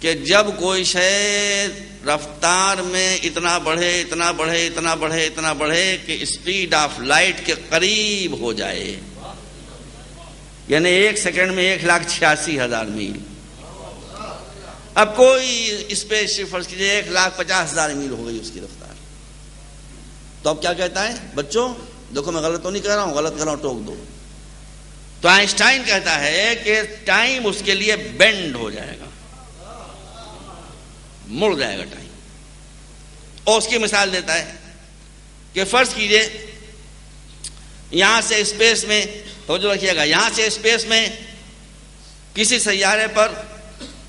کہ جب کوئی شے رفتار میں اتنا بڑھے اتنا بڑھے اتنا بڑھے اتنا بڑھے کہ اسپیڈ آف لائٹ کے قریب ہو جائے، یعنی 1 سیکنڈ میں 1,86,000 میل. اب کوئی اسپیس شپ فرض کیجیے 1,50,000 میل ہو گئی اس کی رفتار. تو اب کیا کہتا ہے؟ بچوں دیکھو میں غلط تو نہیں کہہ رہا ہوں، غلط کہہ رہا ہوں ٹوک دو. تو آئنسٹائن کہتا ہے کہ ٹائم اس کے لیے بینڈ ہو جائے گا، مڑ جائے گا ٹائم. اور اس کی مثال دیتا ہے کہ فرض کیجئے یہاں سے اسپیس میں، توجہ رکھیے گا، یہاں سے اسپیس میں کسی سیارے پر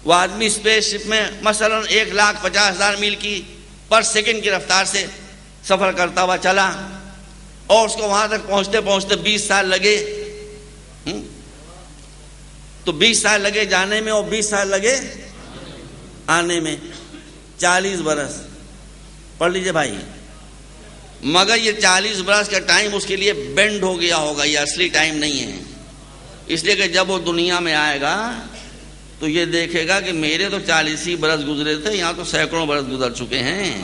وہ آدمی اسپیس شپ میں مثلا 1,50,000 میل کی پر سیکنڈ کی رفتار سے سفر کرتا ہوا چلا اور اس کو وہاں تک پہنچتے پہنچتے 20 سال لگے. تو 20 سال لگے جانے میں اور 20 سال لگے آنے میں، 40 برس. پڑھ لیجئے بھائی. مگر یہ 40 برس کا ٹائم اس کے لیے بینڈ ہو گیا ہوگا، یہ اصلی ٹائم نہیں ہے. اس لیے کہ جب وہ دنیا میں آئے گا تو یہ دیکھے گا کہ میرے تو 40 ہی برس گزرے تھے، یہاں تو سینکڑوں برس گزر چکے ہیں.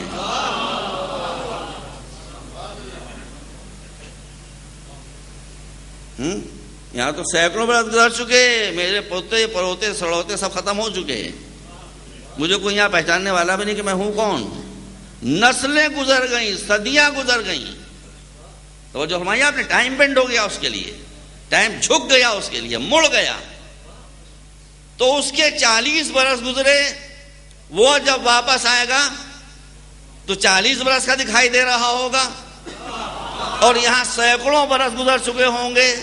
یہاں تو سینکڑوں برس گزر چکے، میرے پوتے پروتے سڑوتے سب ختم ہو چکے. مجھے کوئی یہاں پہچاننے والا بھی نہیں کہ میں ہوں کون. نسلیں گزر گئیں، صدیاں گزر گئیں. تو جو ہمارے یہاں ٹائم بینڈ ہو گیا، اس کے لیے ٹائم جھک گیا، اس کے لیے مڑ گیا. تو اس کے 40 برس گزرے، وہ جب واپس آئے گا تو 40 برس کا دکھائی دے رہا ہوگا اور یہاں سینکڑوں برس گزر چکے ہوں گے.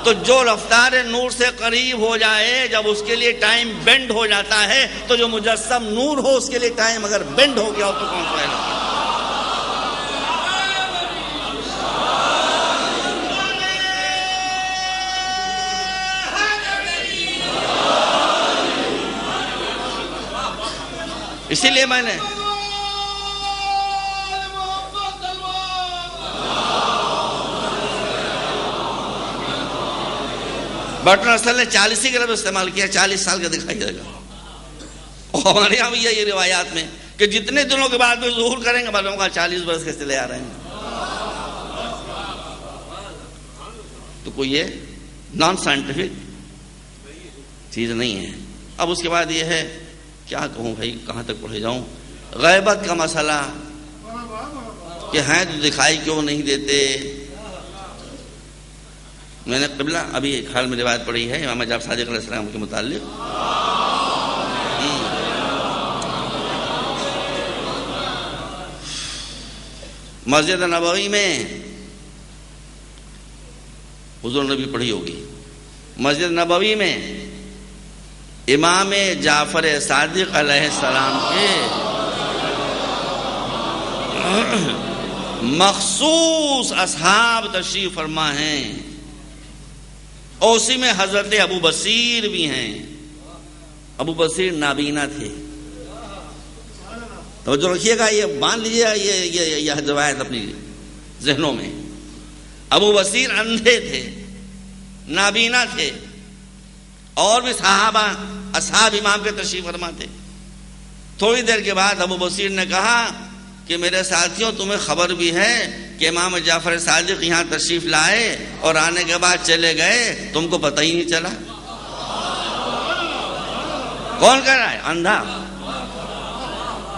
تو جو رفتار نور سے قریب ہو جائے، جب اس کے لیے ٹائم بینڈ ہو جاتا ہے، تو جو مجسم نور ہو اس کے لیے ٹائم اگر بینڈ ہو گیا ہو تو کون سا ہے؟ اسی لیے میں نے برٹن رسل نے 40 کا لفظ استعمال کیا، 40 سال کا دکھائی دے گا. اور ہمارے یہاں بھی یہ روایات میں کہ جتنے دنوں کے بعد میں ظہور کریں گے معلوم ہوگا 40 برس کے چلے آ رہے ہیں. تو کوئی یہ نان سائنٹیفک چیز نہیں ہے. اب اس کے بعد یہ ہے، کیا کہوں بھائی، کہاں تک پڑھے جاؤں. غیبت کا مسئلہ کہ ہیں تو دکھائی کیوں نہیں دیتے. میں نے قبلہ ابھی ایک حال میں روایت پڑھی ہے امام جعفر صادق علیہ السلام کے متعلق. مسجد نبوی میں حضور نبی پڑھی ہوگی. مسجد نبوی میں امام جعفر صادق علیہ السلام کے مخصوص اصحاب تشریف فرما ہیں، اور اسی میں حضرت ابو بصیر بھی ہیں. ابو بصیر نابینا تھے. توجہ رکھیے گا، یہ مان لیجیے گا، یہ روایت اپنی ذہنوں میں. ابو بصیر اندھے تھے، نابینا تھے، اور بھی صحابہ اصحاب امام کے تشریف فرما تھے. تھوڑی دیر کے بعد ابو بصیر نے کہا کہ میرے ساتھیوں تمہیں خبر بھی ہے کہ امام جعفر صادق یہاں تشریف لائے اور آنے کے بعد چلے گئے، تم کو پتہ ہی نہیں چلا. کون کہہ رہا ہے؟ اندھا،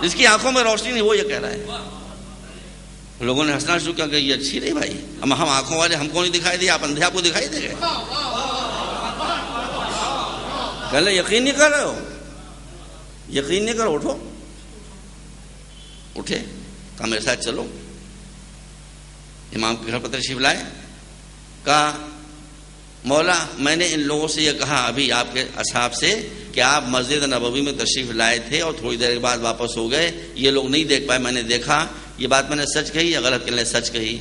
جس کی آنکھوں میں روشنی نہیں، وہ یہ کہہ رہا ہے. لوگوں نے ہنسنا شروع کیا کہ یہ اچھی نہیں بھائی، ہم آنکھوں والے ہم کو نہیں دکھائی دیا، آپ اندھے آپ کو دکھائی دے گئے. کہہ لے یقین نہیں کر رہے ہو، یقین نہیں کرو، اٹھو. اٹھے، کہا میرے ساتھ چلو. امام کے گھر پر تشریف لائے. کہا مولا میں نے ان لوگوں سے یہ کہا ابھی آپ کے اصحاب سے کہ آپ مسجد نبوی میں تشریف لائے تھے اور تھوڑی دیر کے بعد واپس ہو گئے، یہ لوگ نہیں دیکھ پائے، میں نے دیکھا. یہ بات میں نے سچ کہی یا غلط کہی؟ سچ کہی.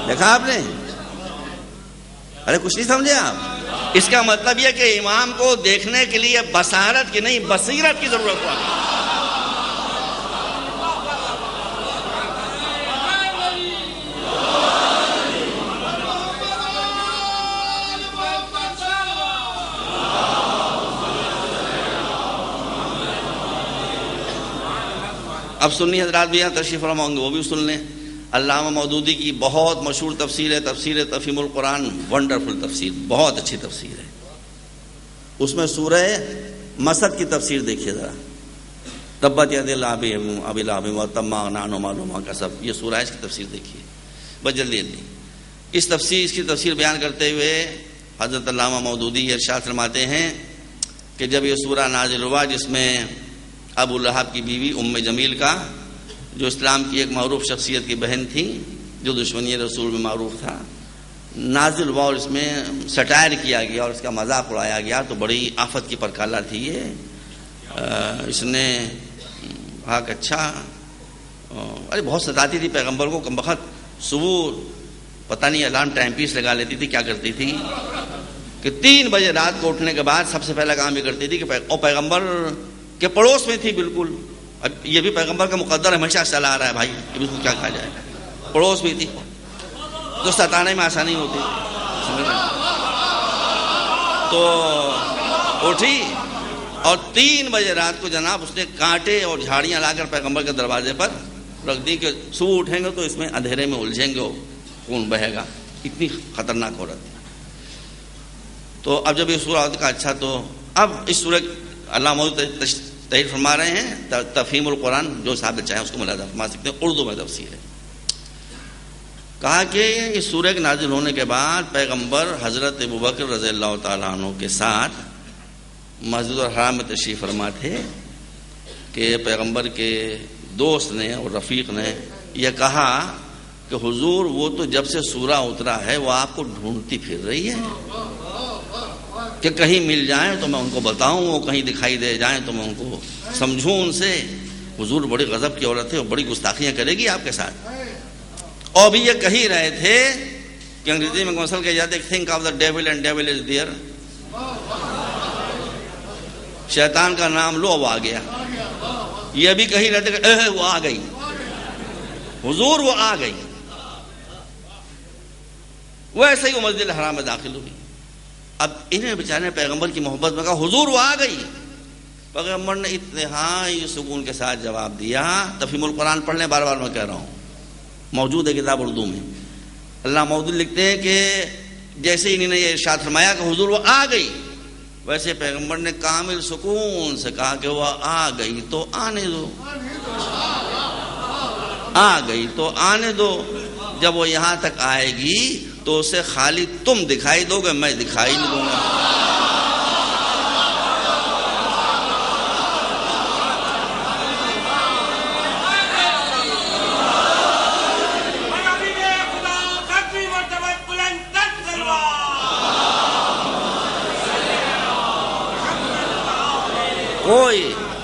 دیکھا آپ نے؟ ارے کچھ نہیں سمجھے آپ؟ اس کا مطلب یہ کہ امام کو دیکھنے کے لیے بصارت کی نہیں بصیرت کی ضرورت پڑی. اب سنی حضرات بھی یہاں تشریف فرما ہوں گے، وہ بھی سن لیں. علامہ مودودی کی بہت مشہور تفسیر ہے، تفسیر تفہیم القرآن، ونڈرفل تفسیر، بہت اچھی تفسیر ہے. اس میں سورہ مسد کی تفسیر دیکھیے ذرا. تبت یدا ابی لہب وتب ما اغنی عنہ مالہ وما کسب، یہ سورہ ہے، اس کی تفسیر دیکھیے بس جلدی جلدی. اس کی تفسیر بیان کرتے ہوئے حضرت علامہ مودودی ارشاد فرماتے ہیں کہ جب یہ سورہ نازل ہوا جس میں ابو لہب کی بیوی ام جمیل کا، جو اسلام کی ایک معروف شخصیت کی بہن تھی، جو دشمنی رسول میں معروف تھا، نازل ہوا اور اس میں سٹائر کیا گیا اور اس کا مذاق اڑایا گیا، تو بڑی آفت کی پرکالہ تھی یہ. اس نے کہا کہ اچھا، ارے بہت ستاتی تھی پیغمبر کو. کم بخت صبح پتہ نہیں الارم ٹائم پیس لگا لیتی تھی، کیا کرتی تھی کہ 3 بجے رات کو اٹھنے کے بعد سب سے پہلا کام یہ کرتی تھی کہ پیغمبر کے پڑوس میں تھی بالکل. اب یہ بھی پیغمبر کا مقدر ہمیشہ چلا آ رہا ہے بھائی، اب اس کو کیا کہا جائے، پڑوس بھی تھی تو ستانے میں آسانی ہوتی. تو اٹھی اور 3 بجے رات کو جناب اس نے کانٹے اور جھاڑیاں لا کر پیغمبر کے دروازے پر رکھ دی کہ صبح اٹھیں گے تو اس میں اندھیرے میں الجھیں گے، خون بہے گا. اتنی خطرناک عورت تھی. تو اب جب یہ سورہ کا اچھا، تو اب اس سورہ علامہ تحریر فرما رہے ہیں تفہیم القرآن، جو صاحب چاہیں اس کو ملاحظہ فرما سکتے ہیں، اردو میں تفسیر ہے. کہا کہ اس سورہ کے نازل ہونے کے بعد پیغمبر حضرت ابوبکر رضی اللہ تعالیٰ عنہ کے ساتھ مسجد الحرام میں تشریف فرما تھے کہ پیغمبر کے دوست نے اور رفیق نے یہ کہا کہ حضور وہ تو جب سے سورہ اترا ہے وہ آپ کو ڈھونڈتی پھر رہی ہے کہ کہیں مل جائیں تو میں ان کو بتاؤں، وہ کہیں دکھائی دے جائیں تو میں ان کو سمجھوں ان سے. حضور بڑی غضب کی عورت ہے اور بڑی گستاخیاں کرے گی آپ کے ساتھ. اور بھی یہ کہی رہے تھے کہ انگریزی میں مسل کہے جاتے think of the dual and dual is there. شیطان کا نام لو، وہ آ گیا. یہ بھی کہی رہتے کہ وہ آ گئی، حضور وہ آ گئی. ویسے ہی وہ مسجد الحرام میں داخل ہوئی. اب انہیں بیچارے پیغمبر کی محبت میں کہا حضور وہ آ گئی. پیغمبر نے انتہائی سکون کے ساتھ جواب دیا. تفہیم القرآن پڑھ لیں، بار بار میں کہہ رہا ہوں، موجود ہے کتاب اردو میں. اللہ موجود لکھتے ہیں کہ جیسے انہوں نے یہ ارشاد فرمایا کہ حضور وہ آ گئی، ویسے پیغمبر نے کامل سکون سے کہا کہ وہ آ گئی تو آنے دو، آ گئی تو آنے دو. جب وہ یہاں تک آئے گی تو اسے خالی تم دکھائی دو گے، میں دکھائی نہیں دوں گا.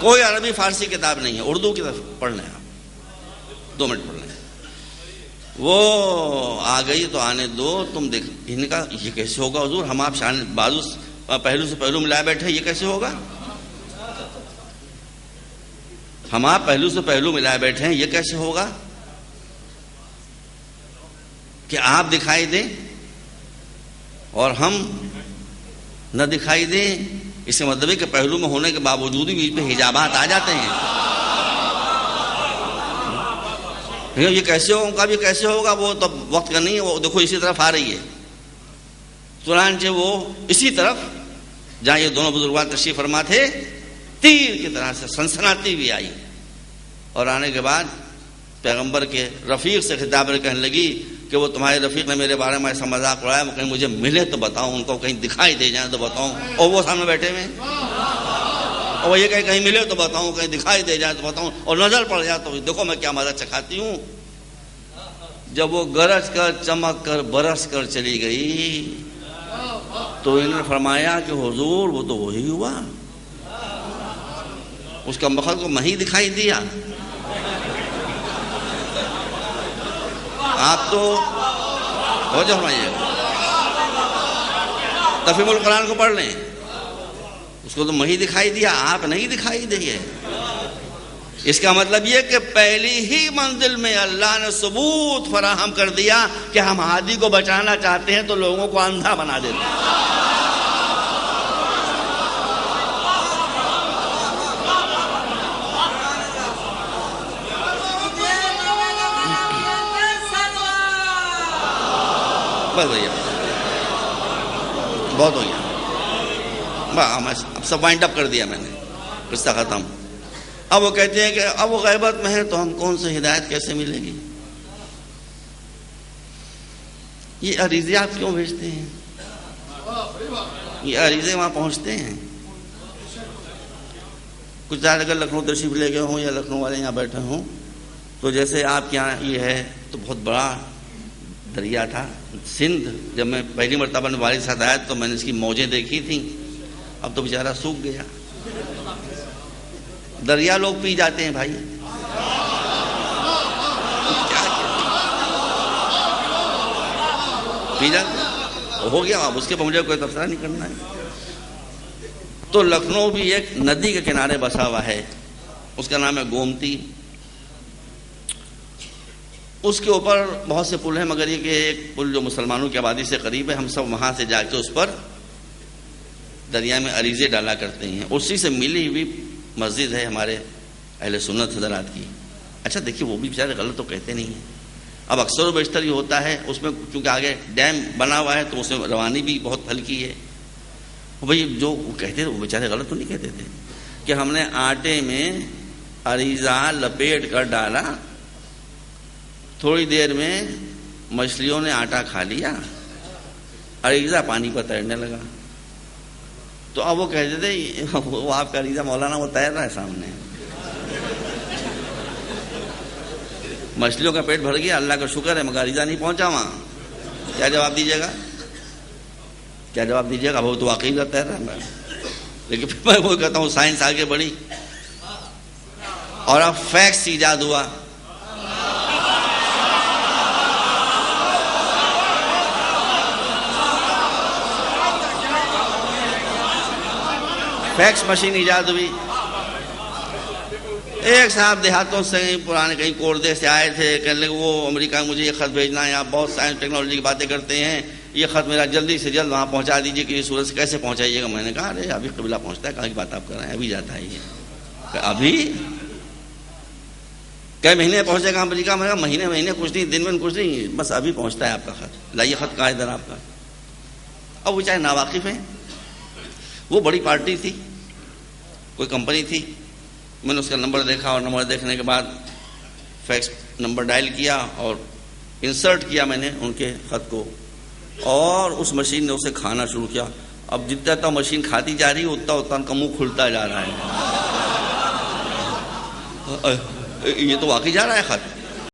کوئی عربی فارسی کتاب نہیں ہے، اردو کی طرف پڑھ لیں آپ، 2 منٹ پڑھ لیں. وہ آ گئی تو آنے دو تم دیکھ. انہوں نے کہا یہ کیسے ہوگا حضور، ہم آپ شان بازو پہلو سے پہلو ملائے بیٹھے، یہ کیسے ہوگا؟ ہم آپ پہلو سے پہلو ملائے بیٹھے ہیں، یہ کیسے ہوگا کہ آپ دکھائی دیں اور ہم نہ دکھائی دیں؟ اس کا مطلب ہے کہ پہلو میں ہونے کے باوجود بھی بیچ میں حجابات آ جاتے ہیں. یہ کیسے ہوگا، یہ کیسے ہوگا؟ وہ تو وقت کا نہیں ہے، وہ دیکھو اسی طرف آ رہی ہے. چنانچہ وہ اسی طرف جہاں یہ دونوں بزرگان تشریف فرما تھے، تیر کی طرح سے سنسناتی بھی آئی. اور آنے کے بعد پیغمبر کے رفیق سے خطاب کہنے لگی کہ وہ تمہارے رفیق نے میرے بارے میں ایسا مذاق اڑایا، وہ کہیں مجھے ملے تو بتاؤں، ان کو کہیں دکھائی دے جائیں تو بتاؤں. اور وہ سامنے بیٹھے ہوئے، اور وہ یہ کہیں ملے تو بتاؤں، کہیں دکھائی دے جائے تو بتاؤں، اور نظر پڑ جائے تو دیکھو میں کیا مزہ چکھاتی ہوں. جب وہ گرج کر چمک کر برس کر چلی گئی تو انہوں نے فرمایا کہ حضور وہ تو وہی ہوا، اس کا مخلوق کو میں ہی دکھائی دیا. آپ تو ہو جاؤ فرمائیے، تفہیم القرآن کو پڑھ لیں، اس کو تو میں ہی دکھائی دیا، آپ نہیں دکھائی دیے. اس کا مطلب یہ کہ پہلی ہی منزل میں اللہ نے ثبوت فراہم کر دیا کہ ہم ہادی کو بچانا چاہتے ہیں تو لوگوں کو اندھا بنا دیتے ہیں. بس بھیا بہت ہو گیا، اب سب وائنڈ اپ کر دیا میں نے، قصہ ختم. اب وہ کہتے ہیں کہ اب وہ غیبت میں ہے تو ہم کون سے ہدایت کیسے ملے گی؟ یہ عریضے آپ کیوں بھیجتے ہیں؟ یہ عریضے وہاں پہنچتے ہیں. کچھ زیادہ اگر لکھنؤ تشریف لے گئے ہوں یا لکھنؤ والے یہاں بیٹھے ہوں تو جیسے آپ کے یہاں یہ ہے تو بہت بڑا دریا تھا سندھ. جب میں پہلی مرتبہ اپنے والد کے ساتھ آیا تو میں نے اس کی موجیں دیکھی تھیں، اب تو بیچارہ سوکھ گیا. دریا لوگ پی جاتے ہیں بھائی، پی جاتے ہو گیا. اب اس کے مجھے کوئی تبصرہ نہیں کرنا ہے. تو لکھنؤ بھی ایک ندی کے کنارے بسا ہوا ہے، اس کا نام ہے گومتی. اس کے اوپر بہت سے پل ہیں، مگر یہ کہ ایک پل جو مسلمانوں کی آبادی سے قریب ہے، ہم سب وہاں سے جا کے اس پر دریا میں عریضے ڈالا کرتے ہیں. اسی سے ملی ہوئی مسجد ہے ہمارے اہل سنت حضرات کی. اچھا دیکھیے وہ بھی بیچارے غلط تو کہتے نہیں ہیں. اب اکثر و بیشتر یہ ہوتا ہے اس میں چونکہ آگے ڈیم بنا ہوا ہے تو اس میں روانی بھی بہت ہلکی ہے. بھائی جو وہ کہتے تھے وہ بیچارے غلط تو نہیں کہتے تھے کہ ہم نے آٹے میں عریضہ لپیٹ کر ڈالا، تھوڑی دیر میں مچھلیوں نے آٹا کھا لیا، عریضہ پانی پر تیرنے لگا. تو اب وہ کہتے تھے وہ آپ کا عریضہ مولانا وہ تیر رہا ہے سامنے، مچھلیوں کا پیٹ بھر گیا، اللہ کا شکر ہے، مگر عریضہ نہیں پہنچا وہاں. کیا جواب دیجیے گا؟ کیا جواب دیجیے گا؟ وہ تو واقعی کا تیر رہا ہے. لیکن پھر میں وہ کہتا ہوں سائنس آگے بڑھی اور اب فیکس ایجاد ہوا. فیکس مشین ایجاد ہوئی. ایک صاحب دیہاتوں سے پرانے کہیں کوردے سے آئے تھے، کہنے لگے وہ امریکہ میں مجھے یہ خط بھیجنا ہے، آپ بہت سائنس ٹیکنالوجی کی باتیں کرتے ہیں، یہ خط میرا جلدی سے جلد وہاں پہنچا دیجیے کہ یہ سورج سے کیسے پہنچائیے گا؟ میں نے کہا ارے ابھی قبلہ پہنچتا ہے، کہاں کی بات آپ کر رہے ہیں، ابھی جاتا ہے یہ، ابھی کئی مہینے پہنچے گا امریکہ؟ میں کہا مہینے کچھ نہیں، دن میں کچھ نہیں، بس ابھی پہنچتا ہے آپ کا خط، لائیے خط کہاں ادھر آپ کا۔ اب وہ چاہے ناواقف ہیں، وہ بڑی پارٹی تھی، کوئی کمپنی تھی، میں نے اس کا نمبر دیکھا اور نمبر دیکھنے کے بعد فیکس نمبر ڈائل کیا اور انسرٹ کیا میں نے ان کے خط کو، اور اس مشین نے اسے کھانا شروع کیا۔ اب جتنا تو مشین کھاتی جا رہی ہے اتنا ان کا منہ کھلتا جا رہا ہے، یہ تو واقعی جا رہا ہے خط،